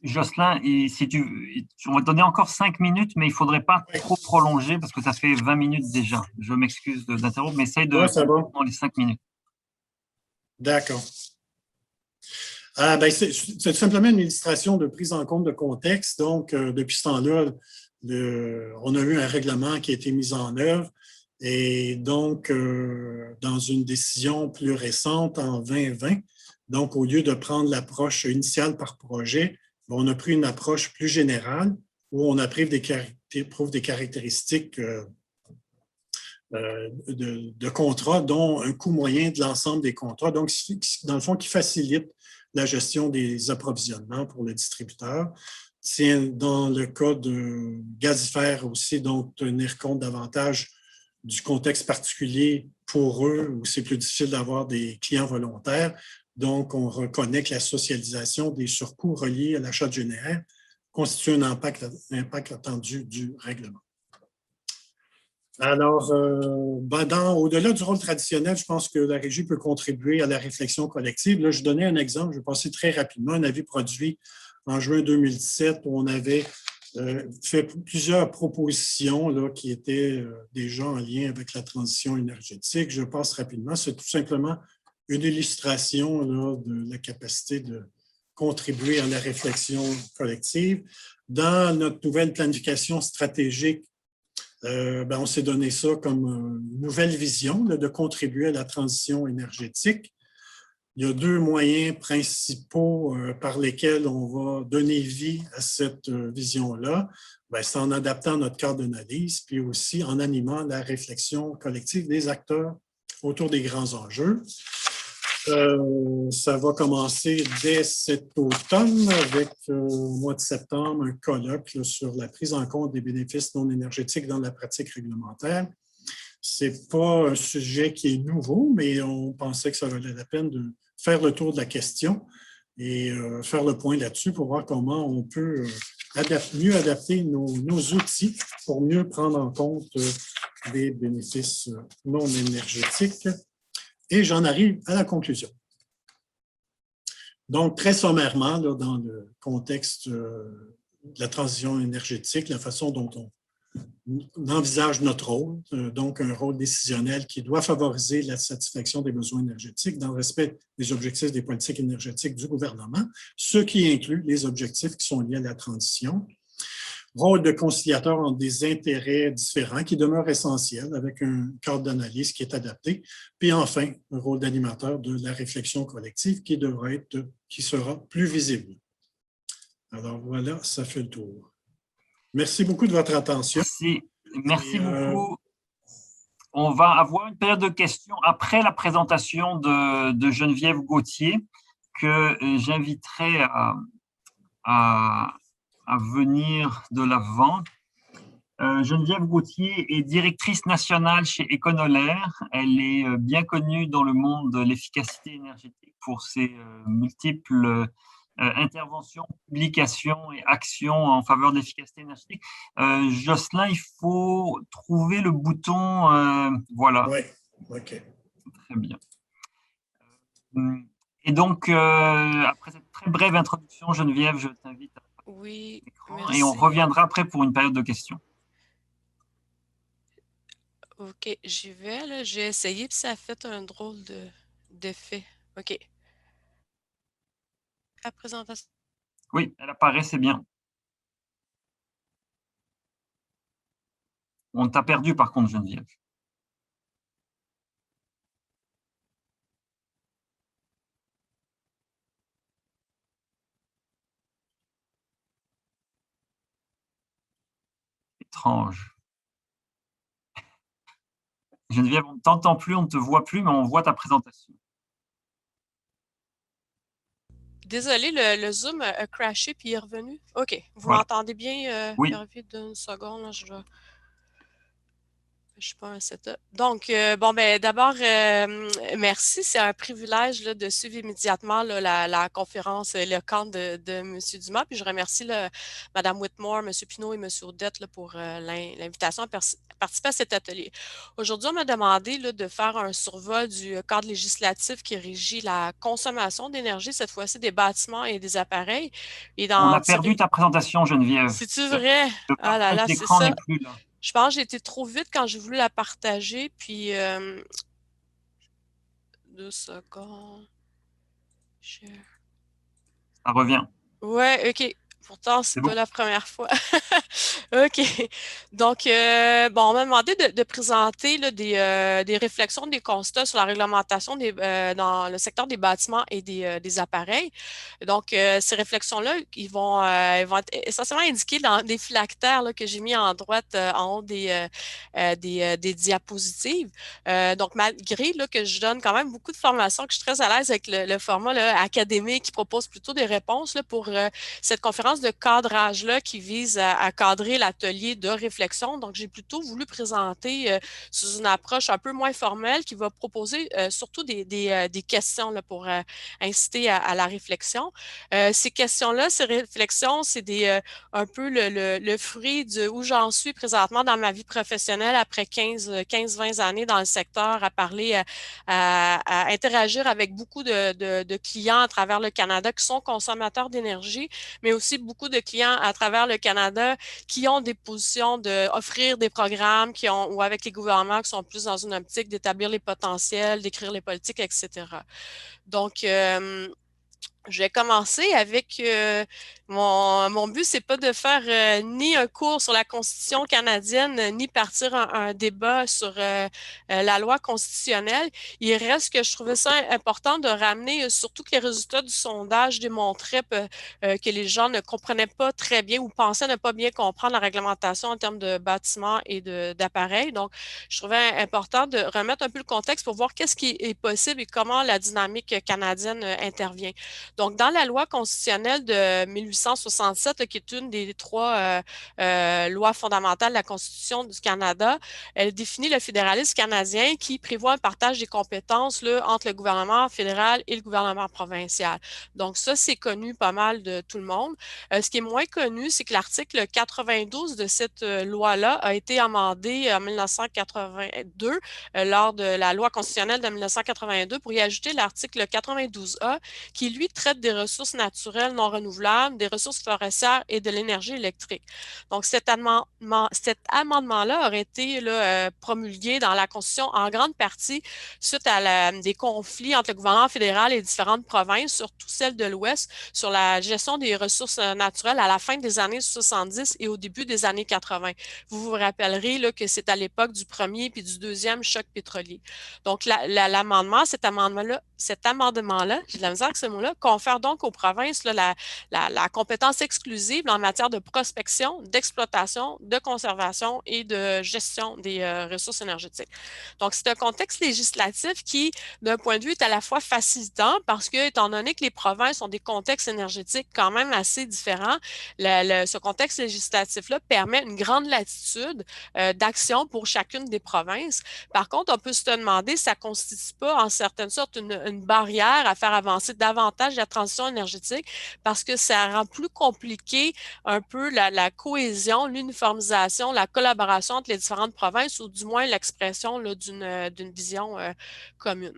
Jocelyn, on va te donner encore 5 minutes, mais il ne faudrait pas trop prolonger parce que ça fait 20 minutes déjà. Je m'excuse d'interrompre, mais essaye de dans les 5 minutes. D'accord. C'est simplement une illustration de prise en compte de contexte. Donc, depuis ce temps-là, on a eu un règlement qui a été mis en œuvre. Et donc, dans une décision plus récente, en 2020, donc au lieu de prendre l'approche initiale par projet, on a pris une approche plus générale où on approuve des caractéristiques de contrats, dont un coût moyen de l'ensemble des contrats. Donc, dans le fond, qui facilite la gestion des approvisionnements pour le distributeur. C'est dans le cas de Gazifère aussi, donc tenir compte davantage du contexte particulier pour eux, où c'est plus difficile d'avoir des clients volontaires. Donc, on reconnaît que la socialisation des surcoûts reliés à l'achat de GNR constitue un impact attendu du règlement. Alors, au-delà du rôle traditionnel, je pense que la Régie peut contribuer à la réflexion collective. Là, je donnais un exemple, je vais passer très rapidement, un avis produit en juin 2017 où on avait fait plusieurs propositions là, qui étaient déjà en lien avec la transition énergétique. Je passe rapidement. C'est tout simplement une illustration là, de la capacité de contribuer à la réflexion collective. Dans notre nouvelle planification stratégique, on s'est donné ça comme une nouvelle vision là, de contribuer à la transition énergétique. Il y a 2 moyens principaux par lesquels on va donner vie à cette vision-là. C'est en adaptant notre cadre d'analyse, puis aussi en animant la réflexion collective des acteurs autour des grands enjeux. Ça va commencer dès cet automne avec, au mois de septembre, un colloque là, sur la prise en compte des bénéfices non énergétiques dans la pratique réglementaire. Ce n'est pas un sujet qui est nouveau, mais on pensait que ça valait la peine de faire le tour de la question et faire le point là-dessus pour voir comment on peut mieux adapter nos outils pour mieux prendre en compte des bénéfices non énergétiques. Et j'en arrive à la conclusion. Donc, très sommairement, là, dans le contexte de la transition énergétique, la façon dont on envisage notre rôle, donc un rôle décisionnel qui doit favoriser la satisfaction des besoins énergétiques dans le respect des objectifs des politiques énergétiques du gouvernement, ce qui inclut les objectifs qui sont liés à la transition. Rôle de conciliateur entre des intérêts différents qui demeure essentiel avec un cadre d'analyse qui est adapté. Puis enfin, un rôle d'animateur de la réflexion collective qui sera plus visible. Alors voilà, ça fait le tour. Merci beaucoup de votre attention. Merci beaucoup. On va avoir une période de questions après la présentation de Geneviève Gauthier que j'inviterai à venir de l'avant. Geneviève Gauthier est directrice nationale chez Econolair. Elle est bien connue dans le monde de l'efficacité énergétique pour ses multiples interventions, publications et actions en faveur de l'efficacité énergétique. Jocelyn, il faut trouver le bouton. Voilà. Oui, OK. Très bien. Et donc, après cette très brève introduction, Geneviève, je t'invite à l'écran et on reviendra après pour une période de questions. OK, j'y vais. Là. J'ai essayé, puis ça a fait un drôle d'effet. OK. La présentation. Oui, elle apparaît, c'est bien. On t'a perdu, par contre, Geneviève. Étrange. Geneviève, on ne t'entend plus, on ne te voit plus, mais on voit ta présentation. Désolé, le Zoom a crashé puis il est revenu. OK. Vous Voilà. m'entendez bien, Oui. Hervé, d'une seconde, là, je suis pas un setup. Donc, bon, ben d'abord, merci. C'est un privilège là, de suivre immédiatement là, la conférence, le camp de M. Dumas. Puis je remercie là, Mme Whitmore, M. Pinault et M. Audette là, pour l'invitation à participer à cet atelier. Aujourd'hui, on m'a demandé là, de faire un survol du cadre législatif qui régit la consommation d'énergie, cette fois-ci des bâtiments et des appareils. Et On d'en a perdu tirer... ta présentation, Geneviève. C'est-tu vrai? Le Ah là partage là, c'est d'écran ça. n'est plus là. Je pense que j'ai été trop vite quand j'ai voulu la partager, puis 2 secondes. Share. Ça revient. Ouais, OK. Pourtant, c'est C'est pas bon? la première fois. OK. Donc, bon, on m'a demandé de présenter là, des réflexions, des constats sur la réglementation dans le secteur des bâtiments et des appareils. Donc, ces réflexions-là, ils vont être essentiellement indiquées dans des phylactères là, que j'ai mis en droite en haut des diapositives. Donc, malgré là, que je donne quand même beaucoup de formations, que je suis très à l'aise avec le format là, académique qui propose plutôt des réponses là, pour cette conférence de cadrage-là qui vise à cadrer l'atelier de réflexion. Donc, j'ai plutôt voulu présenter sous une approche un peu moins formelle qui va proposer surtout des questions là, pour inciter à la réflexion. Ces questions-là, ces réflexions, c'est un peu le fruit de où j'en suis présentement dans ma vie professionnelle après 15-20 années dans le secteur, à parler, à interagir avec beaucoup de clients à travers le Canada qui sont consommateurs d'énergie, mais aussi beaucoup de clients à travers le Canada qui ont des positions d'offrir des programmes ou avec les gouvernements qui sont plus dans une optique d'établir les potentiels, d'écrire les politiques, etc. Donc, je vais commencer avec mon but, c'est pas de faire ni un cours sur la Constitution canadienne, ni partir un débat sur la loi constitutionnelle. Il reste que je trouvais ça important de ramener, surtout que les résultats du sondage démontraient que les gens ne comprenaient pas très bien ou pensaient ne pas bien comprendre la réglementation en termes de bâtiments et d'appareils. Donc, je trouvais important de remettre un peu le contexte pour voir qu'est-ce qui est possible et comment la dynamique canadienne intervient. Donc, dans la loi constitutionnelle de 1867, là, qui est une des trois lois fondamentales de la Constitution du Canada, elle définit le fédéralisme canadien qui prévoit un partage des compétences là, entre le gouvernement fédéral et le gouvernement provincial. Donc, ça, c'est connu pas mal de tout le monde. Ce qui est moins connu, c'est que l'article 92 de cette loi-là a été amendé en 1982 lors de la loi constitutionnelle de 1982 pour y ajouter l'article 92A qui, lui, traite des ressources naturelles non renouvelables, des ressources forestières et de l'énergie électrique. Donc, cet amendement-là aurait été là, promulgué dans la Constitution en grande partie suite à des conflits entre le gouvernement fédéral et les différentes provinces, surtout celles de l'Ouest, sur la gestion des ressources naturelles à la fin des années 70 et au début des années 80. Vous vous rappellerez là, que c'est à l'époque du premier puis du deuxième choc pétrolier. Donc, cet amendement-là, j'ai de la misère avec ce mot-là, confère donc aux provinces là, la compétence exclusive en matière de prospection, d'exploitation, de conservation et de gestion des ressources énergétiques. Donc, c'est un contexte législatif qui, d'un point de vue, est à la fois facilitant parce que, étant donné que les provinces ont des contextes énergétiques quand même assez différents, ce contexte législatif-là permet une grande latitude d'action pour chacune des provinces. Par contre, on peut se demander si ça ne constitue pas en certaine sorte une barrière à faire avancer davantage la transition énergétique parce que ça rend plus compliqué un peu la cohésion, l'uniformisation, la collaboration entre les différentes provinces ou du moins l'expression d'une vision commune.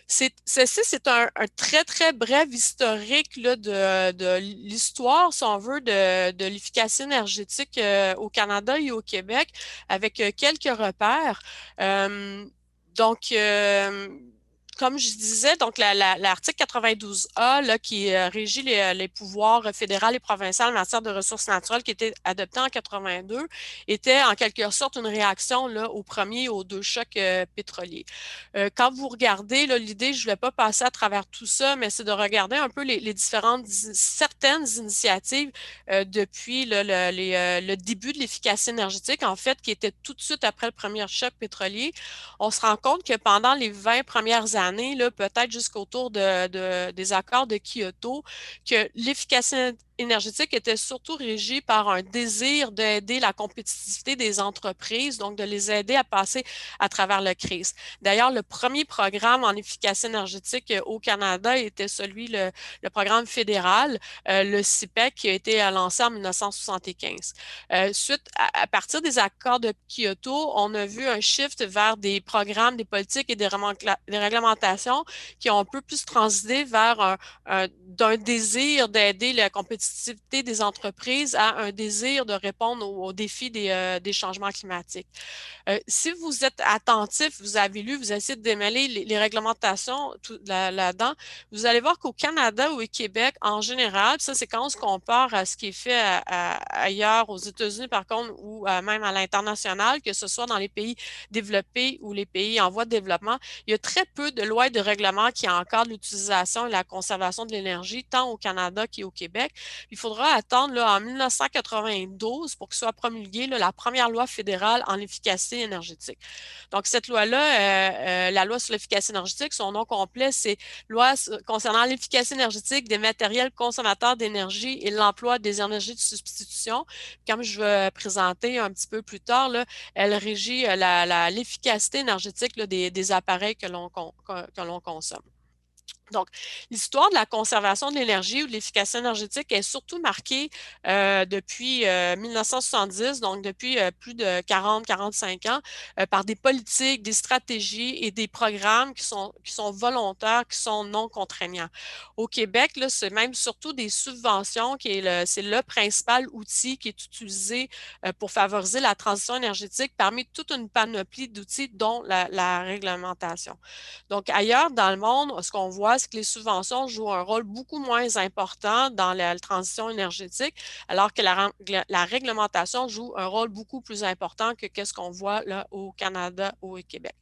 Ceci, c'est un très, très bref historique là, de l'histoire, si on veut, de l'efficacité énergétique au Canada et au Québec, avec quelques repères. Donc, comme je disais, donc l'article 92A là, qui régit les pouvoirs fédéraux et provinciaux en matière de ressources naturelles qui était adopté en 82 était en quelque sorte une réaction là, au premier et aux deux chocs pétroliers. Quand vous regardez, l'idée, je ne vais pas passer à travers tout ça, mais c'est de regarder un peu les certaines initiatives depuis le début de l'efficacité énergétique, en fait, qui était tout de suite après le premier choc pétrolier. On se rend compte que pendant les 20 premières années, années, là, peut-être jusqu'autour des accords de Kyoto, que l'efficacité énergétique était surtout régie par un désir d'aider la compétitivité des entreprises, donc de les aider à passer à travers la crise. D'ailleurs, le premier programme en efficacité énergétique au Canada était le programme fédéral, le CIPEC, qui a été lancé en 1975. À partir des accords de Kyoto, on a vu un shift vers des programmes, des politiques et des réglementations qui ont un peu plus transité vers d'un désir d'aider la compétitivité des entreprises à un désir de répondre aux défis des changements climatiques. Si vous êtes attentif, vous avez lu, vous essayez de démêler les réglementations là-dedans, vous allez voir qu'au Canada ou au Québec, en général, ça c'est quand on se compare à ce qui est fait ailleurs, aux États-Unis par contre, ou même à l'international, que ce soit dans les pays développés ou les pays en voie de développement, il y a très peu de lois et de règlements qui encadrent l'utilisation et la conservation de l'énergie, tant au Canada qu'au Québec. Il faudra attendre là, en 1992 pour que soit promulguée là, la première loi fédérale en efficacité énergétique. Donc, cette loi-là, la loi sur l'efficacité énergétique, son nom complet, c'est Loi concernant l'efficacité énergétique des matériels consommateurs d'énergie et l'emploi des énergies de substitution. Comme je vais présenter un petit peu plus tard, là, elle régit l'efficacité énergétique là, des appareils que l'on consomme. Donc, l'histoire de la conservation de l'énergie ou de l'efficacité énergétique est surtout marquée depuis 1970, donc depuis plus de 40-45 ans, par des politiques, des stratégies et des programmes qui sont volontaires, qui sont non contraignants. Au Québec, là, c'est même surtout des subventions c'est le principal outil qui est utilisé pour favoriser la transition énergétique parmi toute une panoplie d'outils, dont la réglementation. Donc, ailleurs dans le monde, ce qu'on voit, c'est que les subventions jouent un rôle beaucoup moins important dans la transition énergétique, alors que la réglementation joue un rôle beaucoup plus important que ce qu'on voit là au Canada ou au Québec.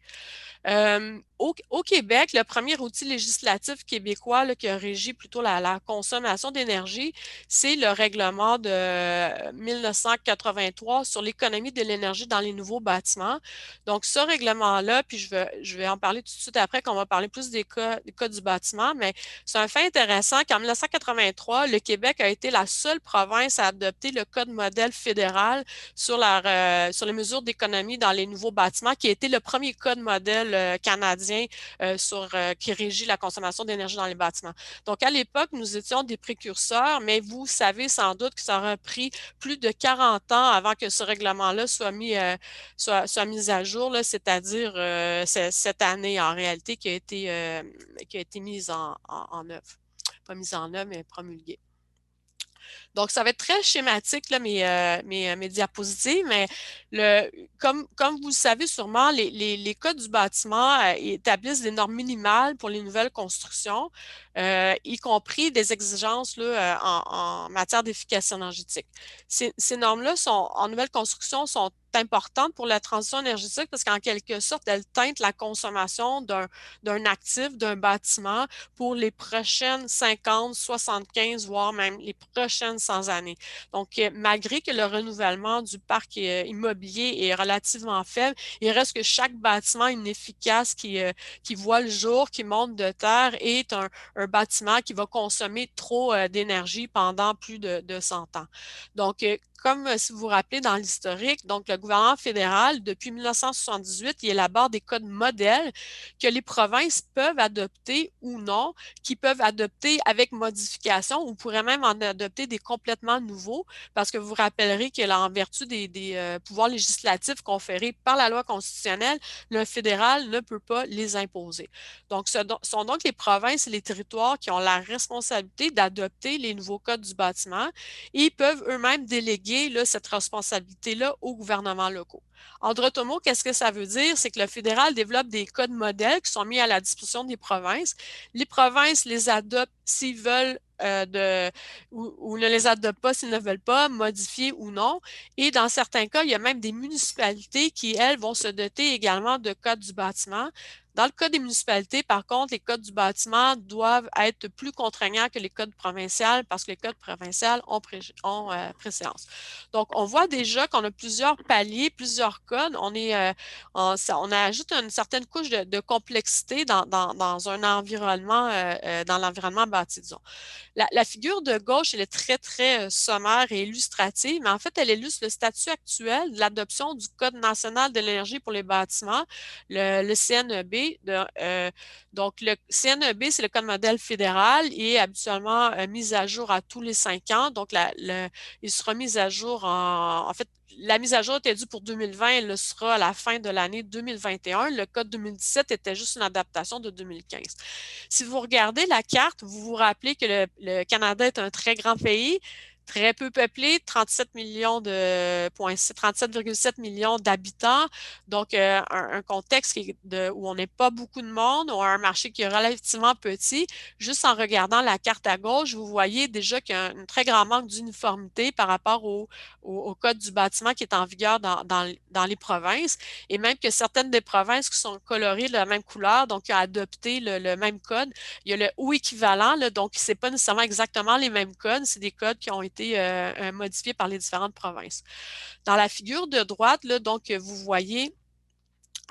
Au Québec, le premier outil législatif québécois là, qui a régi plutôt la consommation d'énergie, c'est le règlement de 1983 sur l'économie de l'énergie dans les nouveaux bâtiments. Donc, ce règlement-là, puis je vais en parler tout de suite après, qu'on va parler plus des cas du bâtiment, mais c'est un fait intéressant qu'en 1983, le Québec a été la seule province à adopter le code modèle fédéral sur les mesures d'économie dans les nouveaux bâtiments, qui a été le premier code modèle canadien qui régit la consommation d'énergie dans les bâtiments. Donc, à l'époque, nous étions des précurseurs, mais vous savez sans doute que ça aura pris plus de 40 ans avant que ce règlement-là soit mis à jour, c'est-à-dire cette année en réalité qui a été mise en œuvre. Pas mise en œuvre, mais promulguée. Donc, ça va être très schématique, là, mes diapositives, mais comme vous le savez sûrement, les codes du bâtiment établissent des normes minimales pour les nouvelles constructions, y compris des exigences là, en matière d'efficacité énergétique. Ces normes-là en nouvelle construction sont importantes pour la transition énergétique parce qu'en quelque sorte, elles teintent la consommation d'un actif, d'un bâtiment pour les prochaines 50, 75, voire même les prochaines 100 années. Donc, malgré que le renouvellement du parc immobilier est relativement faible, il reste que chaque bâtiment inefficace qui voit le jour, qui monte de terre, est un bâtiment qui va consommer trop d'énergie pendant plus de 100 ans. Donc, comme si vous vous rappelez dans l'historique, donc le gouvernement fédéral, depuis 1978, il élabore des codes modèles que les provinces peuvent adopter ou non, qui peuvent adopter avec modification ou pourraient même en adopter des complètement nouveaux, parce que vous vous rappellerez que en vertu des pouvoirs législatifs conférés par la loi constitutionnelle, le fédéral ne peut pas les imposer. Donc, ce sont donc les provinces et les territoires qui ont la responsabilité d'adopter les nouveaux codes du bâtiment et ils peuvent eux-mêmes déléguer là, cette responsabilité-là aux gouvernements locaux. En d'autres mots, qu'est-ce que ça veut dire? C'est que le fédéral développe des codes modèles qui sont mis à la disposition des provinces. Les provinces les adoptent s'ils veulent ou ne les adoptent pas s'ils ne veulent pas, modifier ou non. Et dans certains cas, il y a même des municipalités qui, elles, vont se doter également de codes du bâtiment. Dans le cas des municipalités, par contre, les codes du bâtiment doivent être plus contraignants que les codes provinciaux parce que les codes provinciaux ont préséance. Donc, on voit déjà qu'on a plusieurs paliers, plusieurs codes. On ajoute une certaine couche de complexité dans un environnement, dans l'environnement bâti, disons. La figure de gauche, elle est très, très sommaire et illustrative, mais en fait, elle illustre le statut actuel de l'adoption du Code national de l'énergie pour les bâtiments, le CNEB. Donc, le CNEB, c'est le code modèle fédéral. Il est habituellement mis à jour à tous les 5 ans. Donc, il sera mis à jour en fait, la mise à jour était due pour 2020, elle le sera à la fin de l'année 2021. Le code 2017 était juste une adaptation de 2015. Si vous regardez la carte, vous vous rappelez que le Canada est un très grand pays, très peu peuplé, 37,7 millions d'habitants. Donc, un contexte où on n'est pas beaucoup de monde, ou un marché qui est relativement petit. Juste en regardant la carte à gauche, vous voyez déjà qu'il y a un très grand manque d'uniformité par rapport au code du bâtiment qui est en vigueur dans les provinces, et même que certaines des provinces qui sont colorées de la même couleur, donc qui ont adopté le même code. Il y a le ou équivalent, là, donc ce n'est pas nécessairement exactement les mêmes codes, c'est des codes qui ont été modifiés par les différentes provinces. Dans la figure de droite, là, donc vous voyez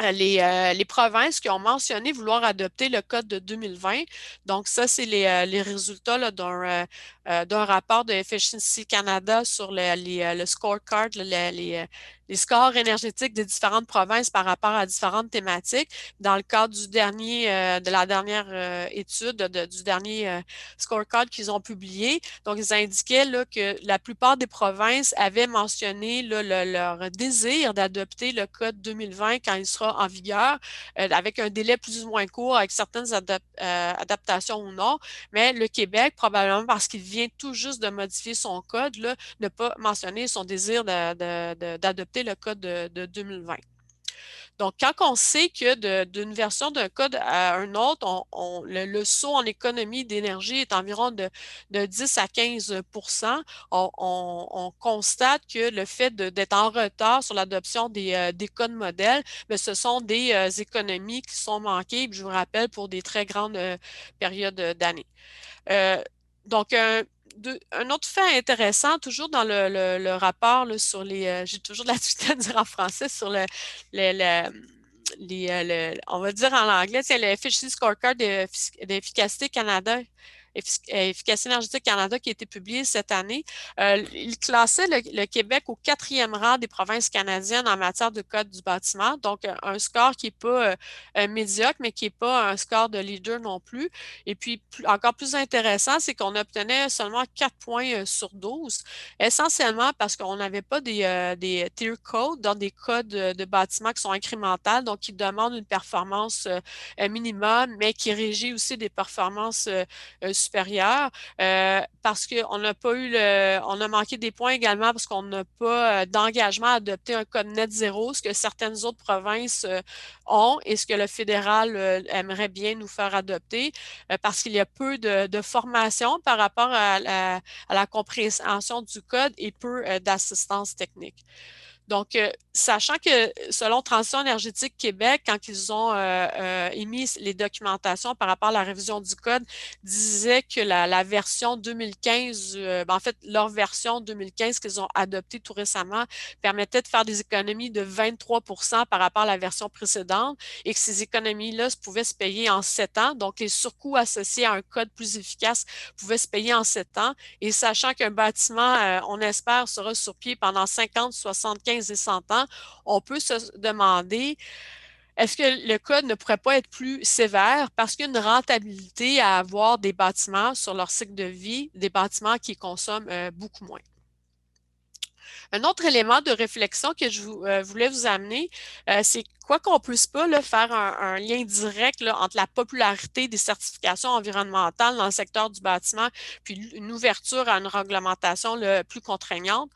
les provinces qui ont mentionné vouloir adopter le code de 2020. Donc, ça, c'est les résultats d'un rapport de Efficiency Canada sur le scorecard, les scores énergétiques des différentes provinces par rapport à différentes thématiques. Dans le cadre de la dernière étude, du dernier scorecard qu'ils ont publié, donc ils indiquaient là, que la plupart des provinces avaient mentionné là, leur désir d'adopter le code 2020 quand il sera en vigueur, avec un délai plus ou moins court, avec certaines adaptations ou non. Mais le Québec, probablement parce qu'il vient tout juste de modifier son code, là, n'a pas mentionné son désir d'adopter le code de 2020. Donc, quand on sait que d'une version d'un code à un autre, le saut en économie d'énergie est environ de 10 à 15 on constate que le fait d'être en retard sur l'adoption des codes modèles, mais ce sont des économies qui sont manquées, je vous rappelle, pour des très grandes périodes d'années. Donc, un autre fait intéressant, toujours dans le rapport là, sur j'ai toujours de la difficulté à dire en français, sur on va dire en anglais, c'est le Efficiency Scorecard d'Efficacité Canada. Efficacité énergétique Canada qui a été publié cette année. Il classait le Québec au 4e rang des provinces canadiennes en matière de code du bâtiment. Donc, un score qui n'est pas médiocre, mais qui n'est pas un score de leader non plus. Et puis, encore plus intéressant, c'est qu'on obtenait seulement 4 points sur 12, essentiellement parce qu'on n'avait pas des tier codes, dans des codes de bâtiment qui sont incrémentales, donc qui demandent une performance minimum, mais qui régit aussi des performances supérieure parce qu'on n'a pas on a manqué des points également parce qu'on n'a pas d'engagement à adopter un code net zéro, ce que certaines autres provinces ont et ce que le fédéral aimerait bien nous faire adopter parce qu'il y a peu de formation par rapport à la compréhension du code et peu d'assistance technique. Donc, sachant que selon Transition énergétique Québec, quand ils ont émis les documentations par rapport à la révision du code, disaient que la version 2015, en fait, leur version 2015 qu'ils ont adoptée tout récemment permettait de faire des économies de 23 par rapport à la version précédente et que ces économies-là pouvaient se payer en 7 ans. Donc, les surcoûts associés à un code plus efficace pouvaient se payer en 7 ans. Et sachant qu'un bâtiment, on espère, sera sur pied pendant 50, 75 et 100 ans, on peut se demander est-ce que le code ne pourrait pas être plus sévère parce qu'il y a une rentabilité à avoir des bâtiments sur leur cycle de vie, des bâtiments qui consomment beaucoup moins. Un autre élément de réflexion que je voulais vous amener, c'est quoi qu'on ne puisse pas là, faire un lien direct là, entre la popularité des certifications environnementales dans le secteur du bâtiment puis une ouverture à une réglementation là, plus contraignante.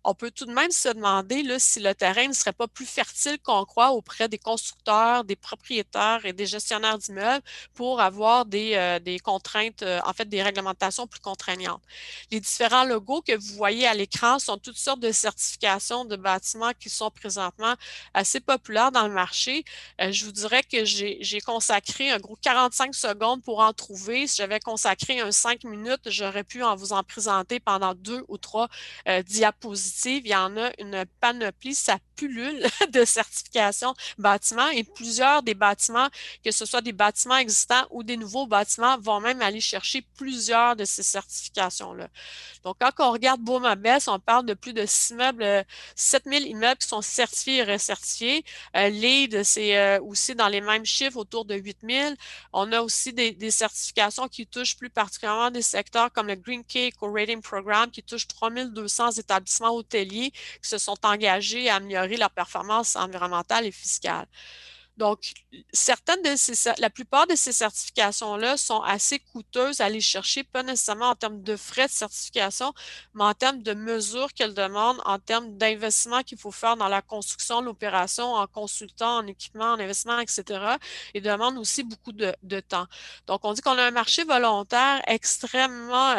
On peut tout de même se demander là, si le terrain ne serait pas plus fertile qu'on croit auprès des constructeurs, des propriétaires et des gestionnaires d'immeubles pour avoir des contraintes, en fait des réglementations plus contraignantes. Les différents logos que vous voyez à l'écran sont toutes sortes de certifications de bâtiments qui sont présentement assez populaires dans le marché, je vous dirais que j'ai consacré un gros 45 secondes pour en trouver. Si j'avais consacré un 5 minutes, j'aurais pu vous en présenter pendant 2 ou 3 diapositives. Il y en a une panoplie, ça pullule de certifications bâtiments et plusieurs des bâtiments, que ce soit des bâtiments existants ou des nouveaux bâtiments, vont même aller chercher plusieurs de ces certifications-là. Donc, quand on regarde Beaumabès, on parle de plus de 7000 immeubles qui sont certifiés et recertifiés. LEED, c'est aussi dans les mêmes chiffres, autour de 8000. On a aussi des certifications qui touchent plus particulièrement des secteurs comme le Green Key Co-Rating Programme, qui touche 3200 établissements hôteliers qui se sont engagés à améliorer leur performance environnementale et fiscale. Donc, la plupart de ces certifications-là sont assez coûteuses à aller chercher, pas nécessairement en termes de frais de certification, mais en termes de mesures qu'elles demandent, en termes d'investissement qu'il faut faire dans la construction, l'opération, en consultant, en équipement, en investissement, etc. Et demandent aussi beaucoup de temps. Donc, on dit qu'on a un marché volontaire extrêmement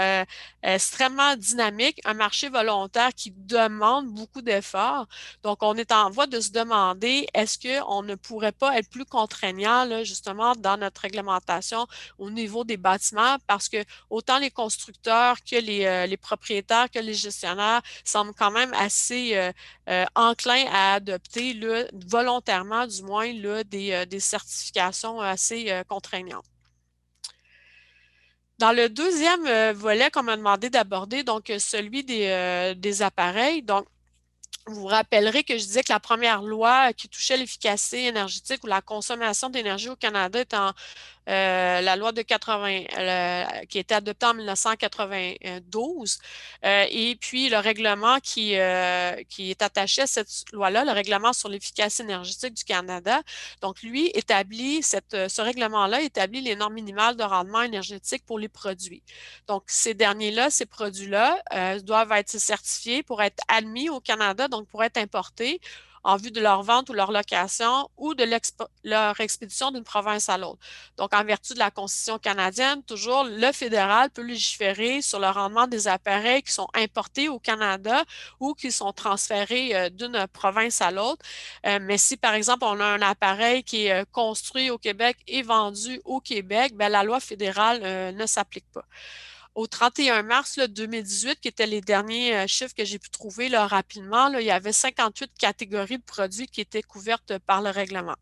dynamique, un marché volontaire qui demande beaucoup d'efforts. Donc, on est en voie de se demander, est-ce qu'on ne pourrait pas être plus contraignant, là, justement, dans notre réglementation au niveau des bâtiments, parce que autant les constructeurs que les propriétaires que les gestionnaires semblent quand même assez enclins à adopter, là, volontairement du moins, là, des certifications assez contraignantes. Dans le deuxième volet qu'on m'a demandé d'aborder, donc celui des appareils, donc vous vous rappellerez que je disais que la première loi qui touchait l'efficacité énergétique ou la consommation d'énergie au Canada est la loi de 80, qui a été adoptée en 1992, et puis le règlement qui est attaché à cette loi-là, le règlement sur l'efficacité énergétique du Canada. Donc, lui établit, ce règlement-là établit les normes minimales de rendement énergétique pour les produits. Donc, ces derniers-là, ces produits-là, doivent être certifiés pour être admis au Canada, donc pour être importés en vue de leur vente ou leur location ou de leur expédition d'une province à l'autre. Donc, en vertu de la Constitution canadienne, toujours, le fédéral peut légiférer sur le rendement des appareils qui sont importés au Canada ou qui sont transférés d'une province à l'autre. Mais si, par exemple, on a un appareil qui est construit au Québec et vendu au Québec, bien, la loi fédérale ne s'applique pas. Au 31 mars 2018, qui étaient les derniers chiffres que j'ai pu trouver là, rapidement, là, il y avait 58 catégories de produits qui étaient couvertes par le règlement.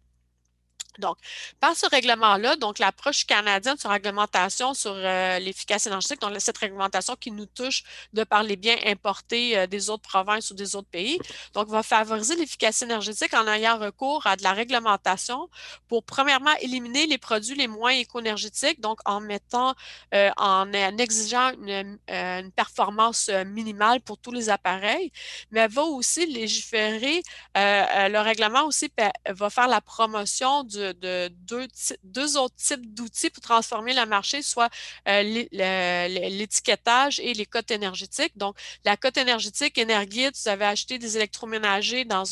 Donc, par ce règlement-là, donc l'approche canadienne sur réglementation sur l'efficacité énergétique, donc cette réglementation qui nous touche de par les biens importés des autres provinces ou des autres pays, donc va favoriser l'efficacité énergétique en ayant recours à de la réglementation pour, premièrement, éliminer les produits les moins éco-énergétiques, donc en en exigeant une performance minimale pour tous les appareils, mais elle va aussi légiférer, le règlement aussi va faire la promotion de deux autres types d'outils pour transformer le marché, soit l'étiquetage et les cotes énergétiques. Donc, la cote énergétique Energuide, vous avez acheté des électroménagers dans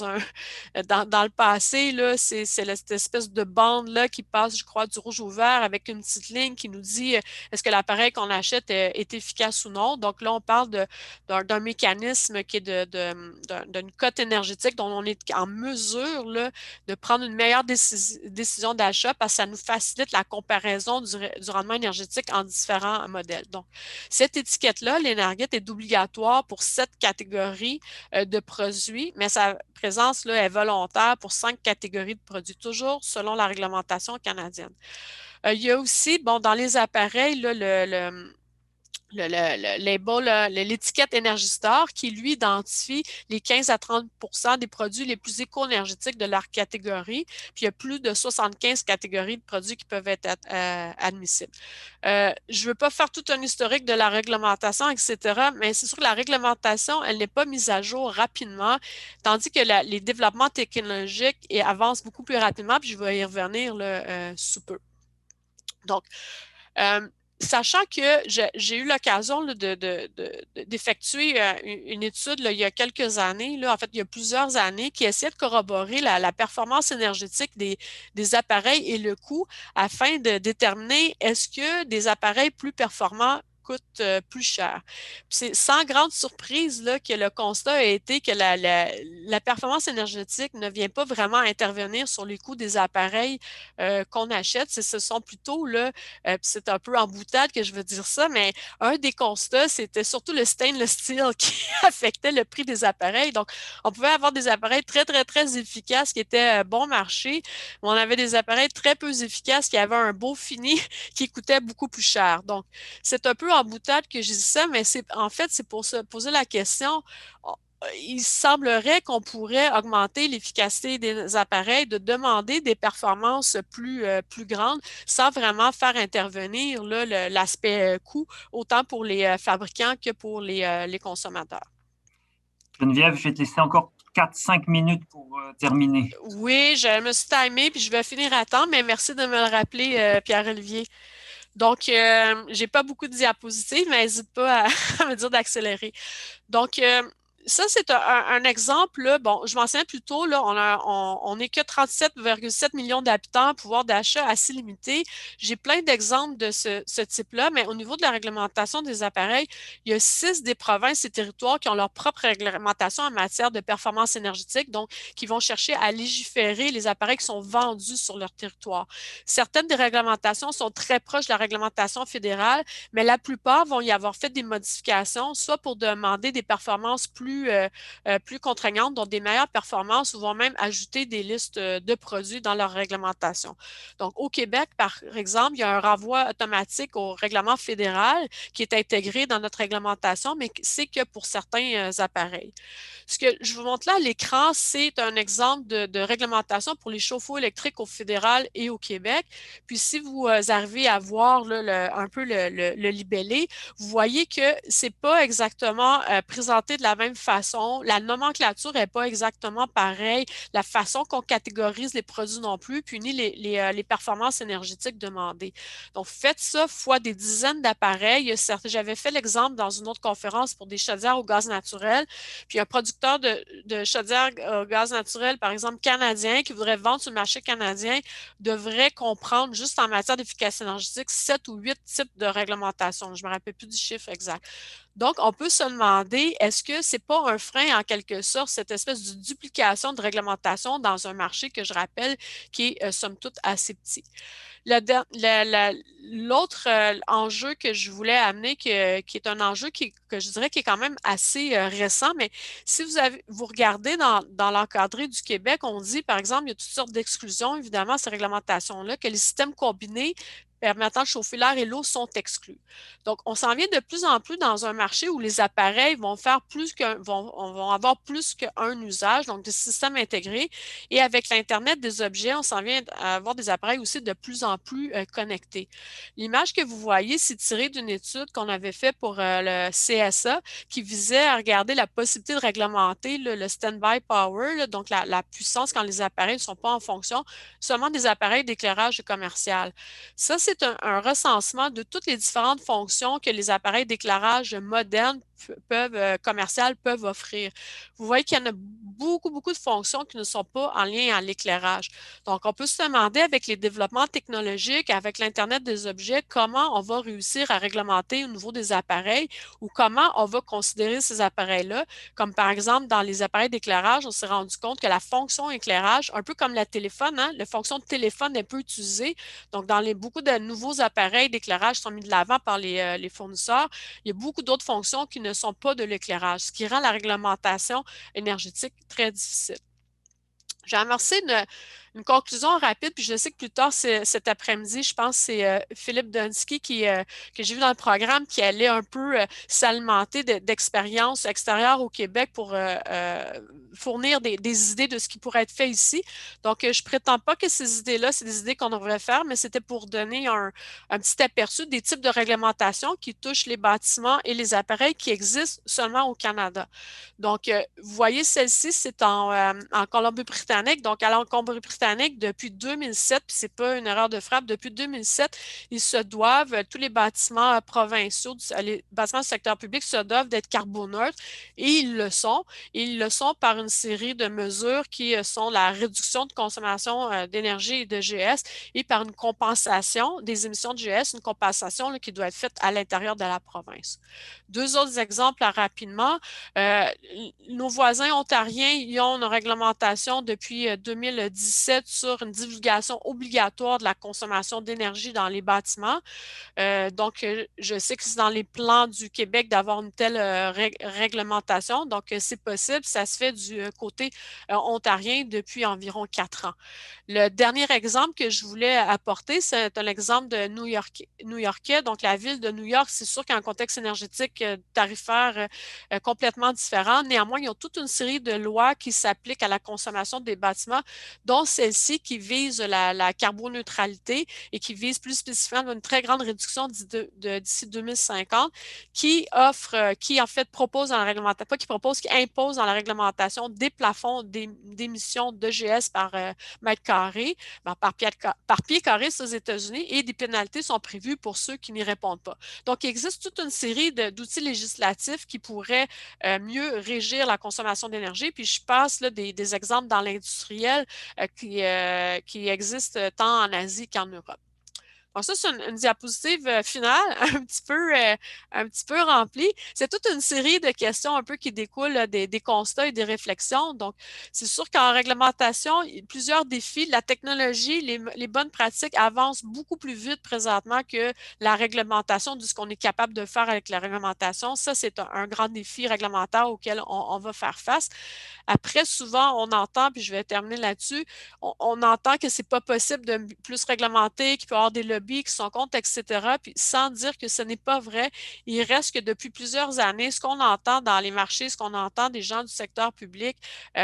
le passé, là, c'est cette espèce de bande-là qui passe, je crois, du rouge au vert avec une petite ligne qui nous dit est-ce que l'appareil qu'on achète est efficace ou non. Donc là, on parle d'un mécanisme qui est d'une cote énergétique dont on est en mesure là, de prendre une meilleure décision d'achat parce que ça nous facilite la comparaison du rendement énergétique en différents modèles. Donc, cette étiquette-là, l'Energuide, est obligatoire pour 7 catégories de produits, mais sa présence là, est volontaire pour 5 catégories de produits, toujours selon la réglementation canadienne. Il y a aussi, bon, dans les appareils, là, l'étiquette Energy Star qui, lui, identifie les 15 à 30 des produits les plus éco-énergétiques de leur catégorie. Puis, il y a plus de 75 catégories de produits qui peuvent être admissibles. Je ne veux pas faire tout un historique de la réglementation, etc., mais c'est sûr que la réglementation, elle n'est pas mise à jour rapidement, tandis que les développements technologiques avancent beaucoup plus rapidement, puis je vais y revenir là, sous peu. Donc, sachant que j'ai eu l'occasion d'effectuer une étude là, il y a quelques années, là, en fait, il y a plusieurs années, qui essaie de corroborer la performance énergétique des appareils et le coût afin de déterminer est-ce que des appareils plus performants coûtent plus cher. C'est sans grande surprise là, que le constat a été que la performance énergétique ne vient pas vraiment intervenir sur les coûts des appareils qu'on achète. Ce sont plutôt, là, c'est un peu en boutade que je veux dire ça, mais un des constats, c'était surtout le stainless steel qui affectait le prix des appareils. Donc, on pouvait avoir des appareils très, très, très efficaces qui étaient bon marché, mais on avait des appareils très peu efficaces qui avaient un beau fini qui coûtait beaucoup plus cher. Donc, c'est un peu en boutade que je dis ça, mais en fait, c'est pour se poser la question. Il semblerait qu'on pourrait augmenter l'efficacité des appareils, de demander des performances plus grandes sans vraiment faire intervenir l'aspect coût, autant pour les fabricants que pour les consommateurs. Geneviève, je vais te laisser encore 4-5 minutes pour terminer. Oui, je me suis timée puis je vais finir à temps, mais merci de me le rappeler, Pierre-Olivier. Donc, j'ai pas beaucoup de diapositives, mais n'hésite pas à me dire d'accélérer. Donc, ça, c'est un exemple. Là. Bon, je mentionnais plus tôt, là, on n'est que 37,7 millions d'habitants, pouvoir d'achat assez limité. J'ai plein d'exemples de ce type-là, mais au niveau de la réglementation des appareils, il y a 6 des provinces et territoires qui ont leur propre réglementation en matière de performance énergétique, donc qui vont chercher à légiférer les appareils qui sont vendus sur leur territoire. Certaines des réglementations sont très proches de la réglementation fédérale, mais la plupart vont y avoir fait des modifications, soit pour demander des performances plus contraignantes, donc des meilleures performances, ou vont même ajouter des listes de produits dans leur réglementation. Donc, au Québec, par exemple, il y a un renvoi automatique au règlement fédéral qui est intégré dans notre réglementation, mais c'est que pour certains appareils. Ce que je vous montre là à l'écran, c'est un exemple de réglementation pour les chauffe-eau électriques au fédéral et au Québec. Puis si vous arrivez à voir là, un peu le libellé, vous voyez que c'est pas exactement présenté de la même façon. La nomenclature n'est pas exactement pareille. La façon qu'on catégorise les produits non plus, puis ni les performances énergétiques demandées. Donc, faites ça fois des dizaines d'appareils. J'avais fait l'exemple dans une autre conférence pour des chaudières au gaz naturel. Puis un producteur de chaudières au gaz naturel, par exemple canadien, qui voudrait vendre sur le marché canadien, devrait comprendre juste en matière d'efficacité énergétique 7 ou 8 types de réglementation. Je ne me rappelle plus du chiffre exact. Donc, on peut se demander, est-ce que ce n'est pas un frein en quelque sorte, cette espèce de duplication de réglementation dans un marché que je rappelle qui est somme toute assez petit. L'autre enjeu que je voulais amener, qui est un enjeu que je dirais qui est quand même assez récent, mais si vous regardez dans l'encadré du Québec, on dit, par exemple, il y a toutes sortes d'exclusions, évidemment, à ces réglementations-là, que les systèmes combinés permettant de chauffer l'air et l'eau sont exclus. Donc, on s'en vient de plus en plus dans un marché où les appareils vont avoir plus qu'un usage, donc des systèmes intégrés. Et avec l'Internet des objets, on s'en vient à avoir des appareils aussi de plus en plus connectés. L'image que vous voyez, c'est tirée d'une étude qu'on avait faite pour le CSA qui visait à regarder la possibilité de réglementer le stand-by power, là, donc la puissance quand les appareils ne sont pas en fonction, seulement des appareils d'éclairage commercial. Ça, c'est un recensement de toutes les différentes fonctions que les appareils d'éclairage modernes commerciales peuvent offrir. Vous voyez qu'il y en a beaucoup, beaucoup de fonctions qui ne sont pas en lien avec l'éclairage. Donc, on peut se demander avec les développements technologiques, avec l'Internet des objets, comment on va réussir à réglementer au niveau des appareils ou comment on va considérer ces appareils-là. Comme par exemple, dans les appareils d'éclairage, on s'est rendu compte que la fonction éclairage, un peu comme la téléphone, la fonction de téléphone est peu utilisée. Donc, beaucoup de nouveaux appareils d'éclairage sont mis de l'avant par les fournisseurs. Il y a beaucoup d'autres fonctions qui ne sont pas de l'éclairage, ce qui rend la réglementation énergétique très difficile. J'ai amorcé une conclusion rapide, puis je sais que plus tard cet après-midi, je pense que c'est Philippe Dunsky que j'ai vu dans le programme qui allait un peu s'alimenter d'expériences extérieures au Québec pour fournir des idées de ce qui pourrait être fait ici. Donc, je ne prétends pas que ces idées-là, c'est des idées qu'on devrait faire, mais c'était pour donner un petit aperçu des types de réglementations qui touchent les bâtiments et les appareils qui existent seulement au Canada. Donc, vous voyez, celle-ci, c'est en Colombie-Britannique. Donc, à la Colombie-Britannique, Céturo-Britannique, depuis 2007, puis c'est pas une erreur de frappe, depuis 2007, ils se doivent, tous les bâtiments provinciaux, les bâtiments du secteur public se doivent d'être carboneutres, et ils le sont. Ils le sont par une série de mesures qui sont la réduction de consommation d'énergie et de GS, et par une compensation des émissions de GS, une compensation là, qui doit être faite à l'intérieur de la province. Deux autres exemples rapidement. Nos voisins ontariens, ils ont une réglementation depuis 2017 sur une divulgation obligatoire de la consommation d'énergie dans les bâtiments. Donc, je sais que c'est dans les plans du Québec d'avoir une telle réglementation. Donc, c'est possible. Ça se fait du côté ontarien depuis environ 4 ans. Le dernier exemple que je voulais apporter, c'est un exemple de New-Yorkais. Donc, la ville de New York, c'est sûr qu'il y a un contexte énergétique tarifaire complètement différent. Néanmoins, ils ont toute une série de lois qui s'appliquent à la consommation des bâtiments, dont celle-ci qui vise la carboneutralité et qui vise plus spécifiquement une très grande réduction d'ici 2050, qui en fait propose dans la réglementation, pas qui propose, qui impose dans la réglementation des plafonds d'émissions de GS par mètre carré, par pied carré aux États-Unis, et des pénalités sont prévues pour ceux qui n'y répondent pas. Donc, il existe toute une série d'outils législatifs qui pourraient mieux régir la consommation d'énergie. Puis, je passe là, des exemples dans l'industriel qui existent tant en Asie qu'en Europe. Bon, ça, c'est une diapositive finale un petit peu remplie. C'est toute une série de questions un peu qui découlent des constats et des réflexions. Donc, c'est sûr qu'en réglementation, plusieurs défis. La technologie, les bonnes pratiques avancent beaucoup plus vite présentement que la réglementation de ce qu'on est capable de faire avec la réglementation. Ça, c'est un grand défi réglementaire auquel on va faire face. Après, souvent, on entend, puis je vais terminer là-dessus, on entend que c'est pas possible de plus réglementer, qu'il peut y avoir des lobbies qui sont contre, etc., puis sans dire que ce n'est pas vrai. Il reste que depuis plusieurs années, ce qu'on entend dans les marchés, ce qu'on entend des gens du secteur public,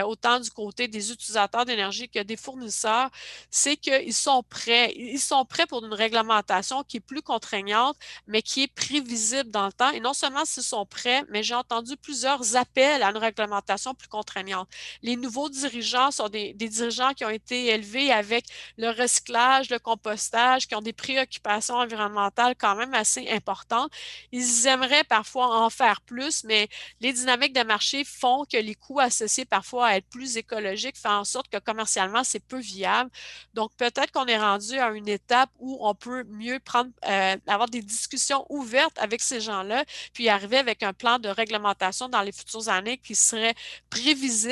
autant du côté des utilisateurs d'énergie que des fournisseurs, c'est qu'ils sont prêts. Ils sont prêts pour une réglementation qui est plus contraignante, mais qui est prévisible dans le temps. Et non seulement s'ils sont prêts, mais j'ai entendu plusieurs appels à une réglementation plus contraignante. Les nouveaux dirigeants sont des dirigeants qui ont été élevés avec le recyclage, le compostage, qui ont des préoccupations environnementales quand même assez importantes. Ils aimeraient parfois en faire plus, mais les dynamiques de marché font que les coûts associés parfois à être plus écologiques font en sorte que commercialement, c'est peu viable. Donc, peut-être qu'on est rendu à une étape où on peut mieux avoir des discussions ouvertes avec ces gens-là, puis arriver avec un plan de réglementation dans les futures années qui serait prévisible,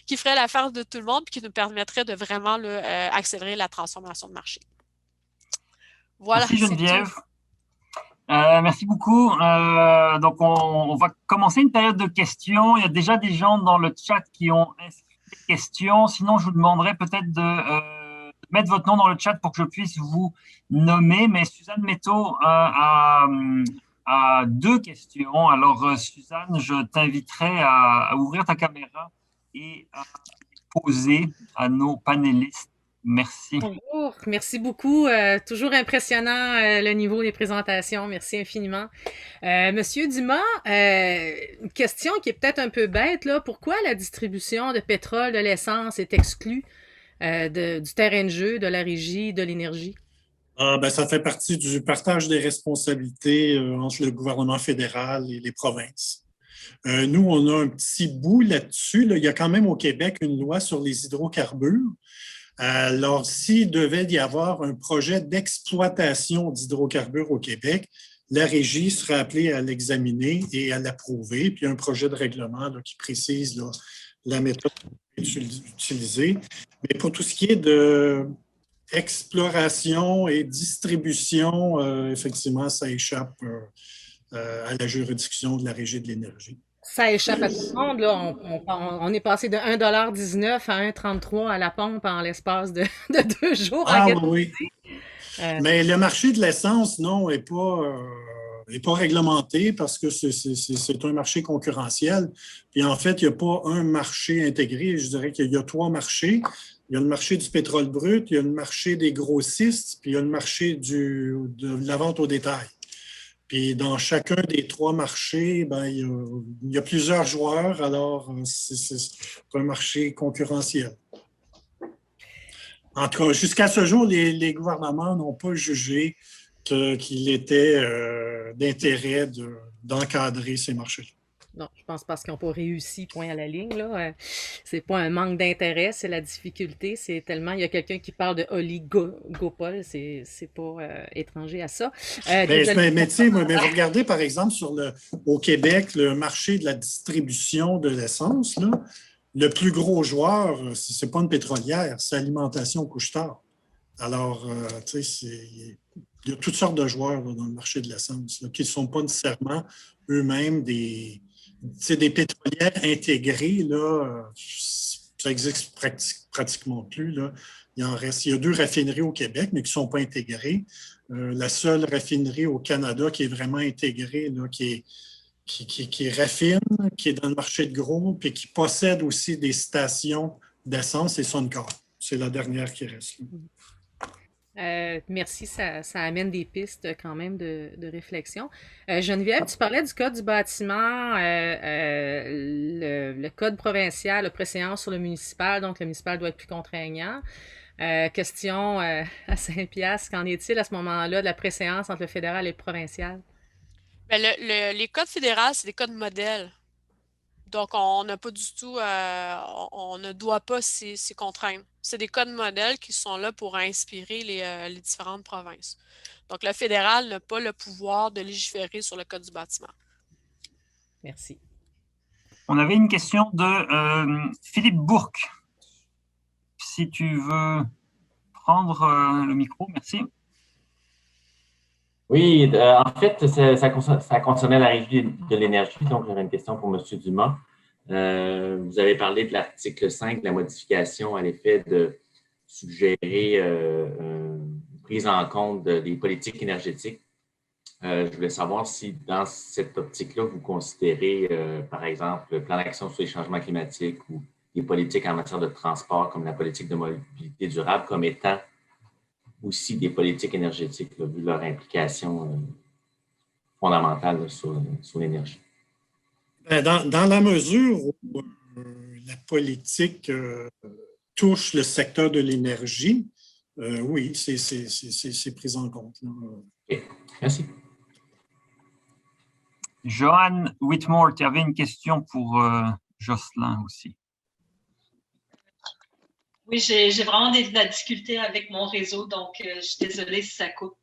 qui ferait l'affaire de tout le monde et qui nous permettrait de vraiment accélérer la transformation de marché. Voilà. Merci Geneviève. Merci beaucoup. Donc, on va commencer une période de questions. Il y a déjà des gens dans le chat qui ont inscrit des questions. Sinon, je vous demanderai peut-être de mettre votre nom dans le chat pour que je puisse vous nommer. Mais Suzanne Métaux a 2 questions. Alors, Suzanne, je t'inviterai à ouvrir ta caméra et à poser à nos panélistes. Merci. Bonjour, merci beaucoup. Toujours impressionnant le niveau des présentations. Merci infiniment. Monsieur Dumas, une question qui est peut-être un peu bête, là. Pourquoi la distribution de pétrole, de l'essence est exclue du terrain de jeu, de la régie, de l'énergie? Ça fait partie du partage des responsabilités entre le gouvernement fédéral et les provinces. Nous, on a un petit bout là-dessus. Là. Il y a quand même au Québec une loi sur les hydrocarbures. Alors, s'il devait y avoir un projet d'exploitation d'hydrocarbures au Québec, la régie serait appelée à l'examiner et à l'approuver. Puis, il y a un projet de règlement là, qui précise là, la méthode utilisée. Mais pour tout ce qui est de exploration et distribution, effectivement, ça échappe à la juridiction de la Régie de l'énergie. Ça échappe à tout le monde, là. On est passé de 1,19 $ à 1,33 $ à la pompe en l'espace de 2 jours. Oui. Mais le marché de l'essence, non, n'est pas réglementé parce que c'est un marché concurrentiel. Puis en fait, il n'y a pas un marché intégré. Je dirais qu'il y a 3 marchés. Il y a le marché du pétrole brut, il y a le marché des grossistes, puis il y a le marché de la vente au détail. Puis dans chacun des 3 marchés, il y a plusieurs joueurs, alors c'est un marché concurrentiel. En tout cas, jusqu'à ce jour, les gouvernements n'ont pas jugé qu'il était d'intérêt d'encadrer ces marchés-là. Non, je pense parce qu'ils n'ont pas réussi, point à la ligne, là. C'est pas un manque d'intérêt, c'est la difficulté. C'est tellement, il y a quelqu'un qui parle de oligopole, c'est pas étranger à ça. Mais tu sais, vous regardez, par exemple, au Québec, le marché de la distribution de l'essence, là, le plus gros joueur, c'est pas une pétrolière, c'est Alimentation Couche-Tard. Alors, tu sais, il y a toutes sortes de joueurs là, dans le marché de l'essence qui ne sont pas nécessairement eux-mêmes des pétrolières intégrées. Là, ça n'existe pratiquement plus. Là. Il y a 2 raffineries au Québec, mais qui ne sont pas intégrées. La seule raffinerie au Canada qui est vraiment intégrée, là, qui raffine, qui est dans le marché de gros, puis qui possède aussi des stations d'essence, c'est Suncor. C'est la dernière qui reste. Merci, ça amène des pistes quand même de réflexion. Geneviève, tu parlais du code du bâtiment, le code provincial, le préséance sur le municipal, donc le municipal doit être plus contraignant. Question à Saint-Piastre, qu'en est-il à ce moment-là de la préséance entre le fédéral et le provincial? Ben, les codes fédéraux, c'est des codes modèles. Donc, on n'a pas du tout, on ne doit pas s'y contraindre. C'est des codes modèles qui sont là pour inspirer les différentes provinces. Donc, le fédéral n'a pas le pouvoir de légiférer sur le code du bâtiment. Merci. On avait une question de Philippe Bourque. Si tu veux prendre le micro, merci. Oui, en fait, ça concernait la Régie de l'énergie, donc j'avais une question pour M. Dumas. Vous avez parlé de l'article 5, la modification à l'effet de suggérer une prise en compte des politiques énergétiques. Je voulais savoir si dans cette optique-là, vous considérez, par exemple, le plan d'action sur les changements climatiques ou les politiques en matière de transport, comme la politique de mobilité durable, comme étant aussi des politiques énergétiques, là, vu leur implication fondamentale là, sur l'énergie. Dans la mesure où la politique touche le secteur de l'énergie, oui, c'est pris en compte. Là. Okay. Merci. Johan Whitmore, tu avais une question pour Jocelyn aussi. Oui, j'ai vraiment de la difficulté avec mon réseau, donc je suis désolée si ça coupe.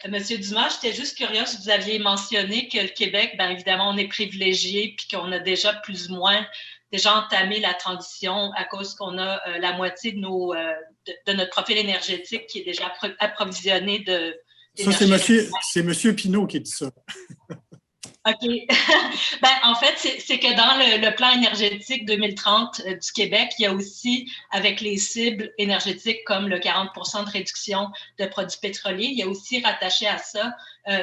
Monsieur Dumas, j'étais juste curieuse, vous aviez mentionné que le Québec, bien évidemment, on est privilégié puis qu'on a déjà plus ou moins entamé la transition à cause qu'on a la moitié de notre profil énergétique qui est déjà approvisionné de. Ça, c'est monsieur Pinault qui dit ça. OK. Ben, en fait, c'est que dans le plan énergétique 2030 du Québec, il y a aussi, avec les cibles énergétiques comme le 40 % de réduction de produits pétroliers, il y a aussi rattaché à ça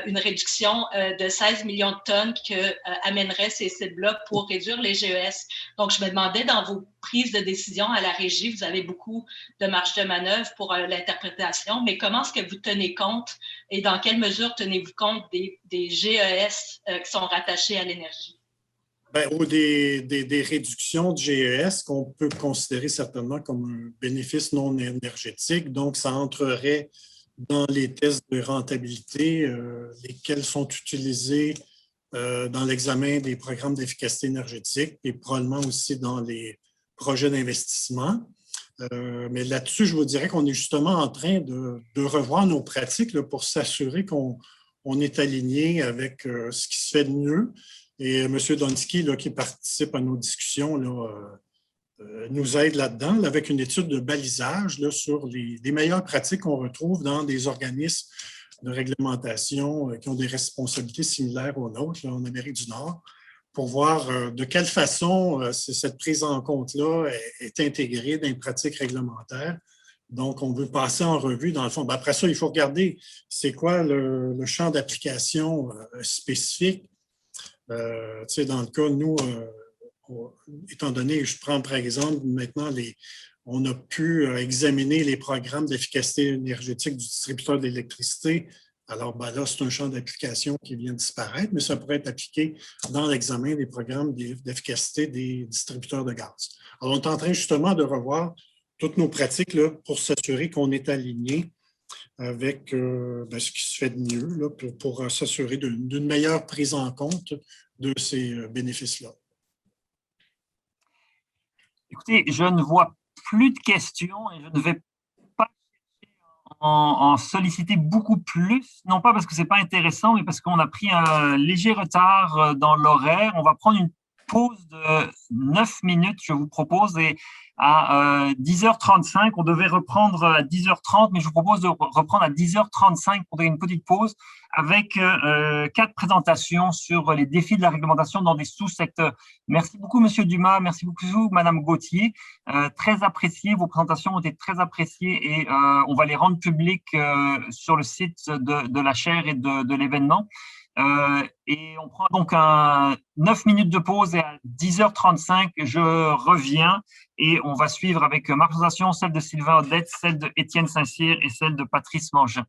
une réduction de 16 millions de tonnes que amèneraient ces cibles-là pour réduire les GES. Donc, je me demandais, dans vos prises de décision à la régie, vous avez beaucoup de marge de manœuvre pour l'interprétation, mais comment est-ce que vous tenez compte et dans quelle mesure tenez-vous compte des GES qui sont rattachés à l'énergie? Bien, ou des réductions de GES qu'on peut considérer certainement comme un bénéfice non énergétique. Donc, ça entrerait dans les tests de rentabilité, lesquels sont utilisés dans l'examen des programmes d'efficacité énergétique et probablement aussi dans les projets d'investissement. Mais là-dessus, je vous dirais qu'on est justement en train de revoir nos pratiques là, pour s'assurer qu'on est aligné avec ce qui se fait de mieux. Et M. Donsky, là, qui participe à nos discussions, là, nous aide là-dedans là, avec une étude de balisage là, sur les meilleures pratiques qu'on retrouve dans des organismes de réglementation qui ont des responsabilités similaires aux nôtres là, en Amérique du Nord, pour voir de quelle façon cette prise en compte-là est intégrée dans les pratiques réglementaires. Donc, on veut passer en revue, dans le fond. Ben, après ça, il faut regarder c'est quoi le champ d'application spécifique. Tu sais, dans le cas, nous, étant donné, je prends par exemple maintenant, on a pu examiner les programmes d'efficacité énergétique du distributeur d'électricité. Alors, ben là, c'est un champ d'application qui vient de disparaître, mais ça pourrait être appliqué dans l'examen des programmes d'efficacité des distributeurs de gaz. Alors, on est en train justement de revoir toutes nos pratiques là, pour s'assurer qu'on est aligné avec ce qui se fait de mieux là, pour s'assurer d'une meilleure prise en compte de ces bénéfices-là. Écoutez, je ne vois plus de questions et je ne vais pas en solliciter beaucoup plus, non pas parce que ce n'est pas intéressant, mais parce qu'on a pris un léger retard dans l'horaire. On va prendre une pause de 9 minutes, je vous propose, et à 10h35, on devait reprendre à 10h30, mais je vous propose de reprendre à 10h35 pour une petite pause avec 4 présentations sur les défis de la réglementation dans des sous-secteurs. Merci beaucoup, Monsieur Dumas, merci beaucoup, Madame Gauthier. Très apprécié, vos présentations ont été très appréciées et on va les rendre publiques sur le site de la chaire et de l'événement. Et on prend donc 9 minutes de pause et à 10h35, je reviens et on va suivre avec ma présentation, celle de Sylvain Odette, celle de Étienne Saint-Cyr et celle de Patrice Mangin.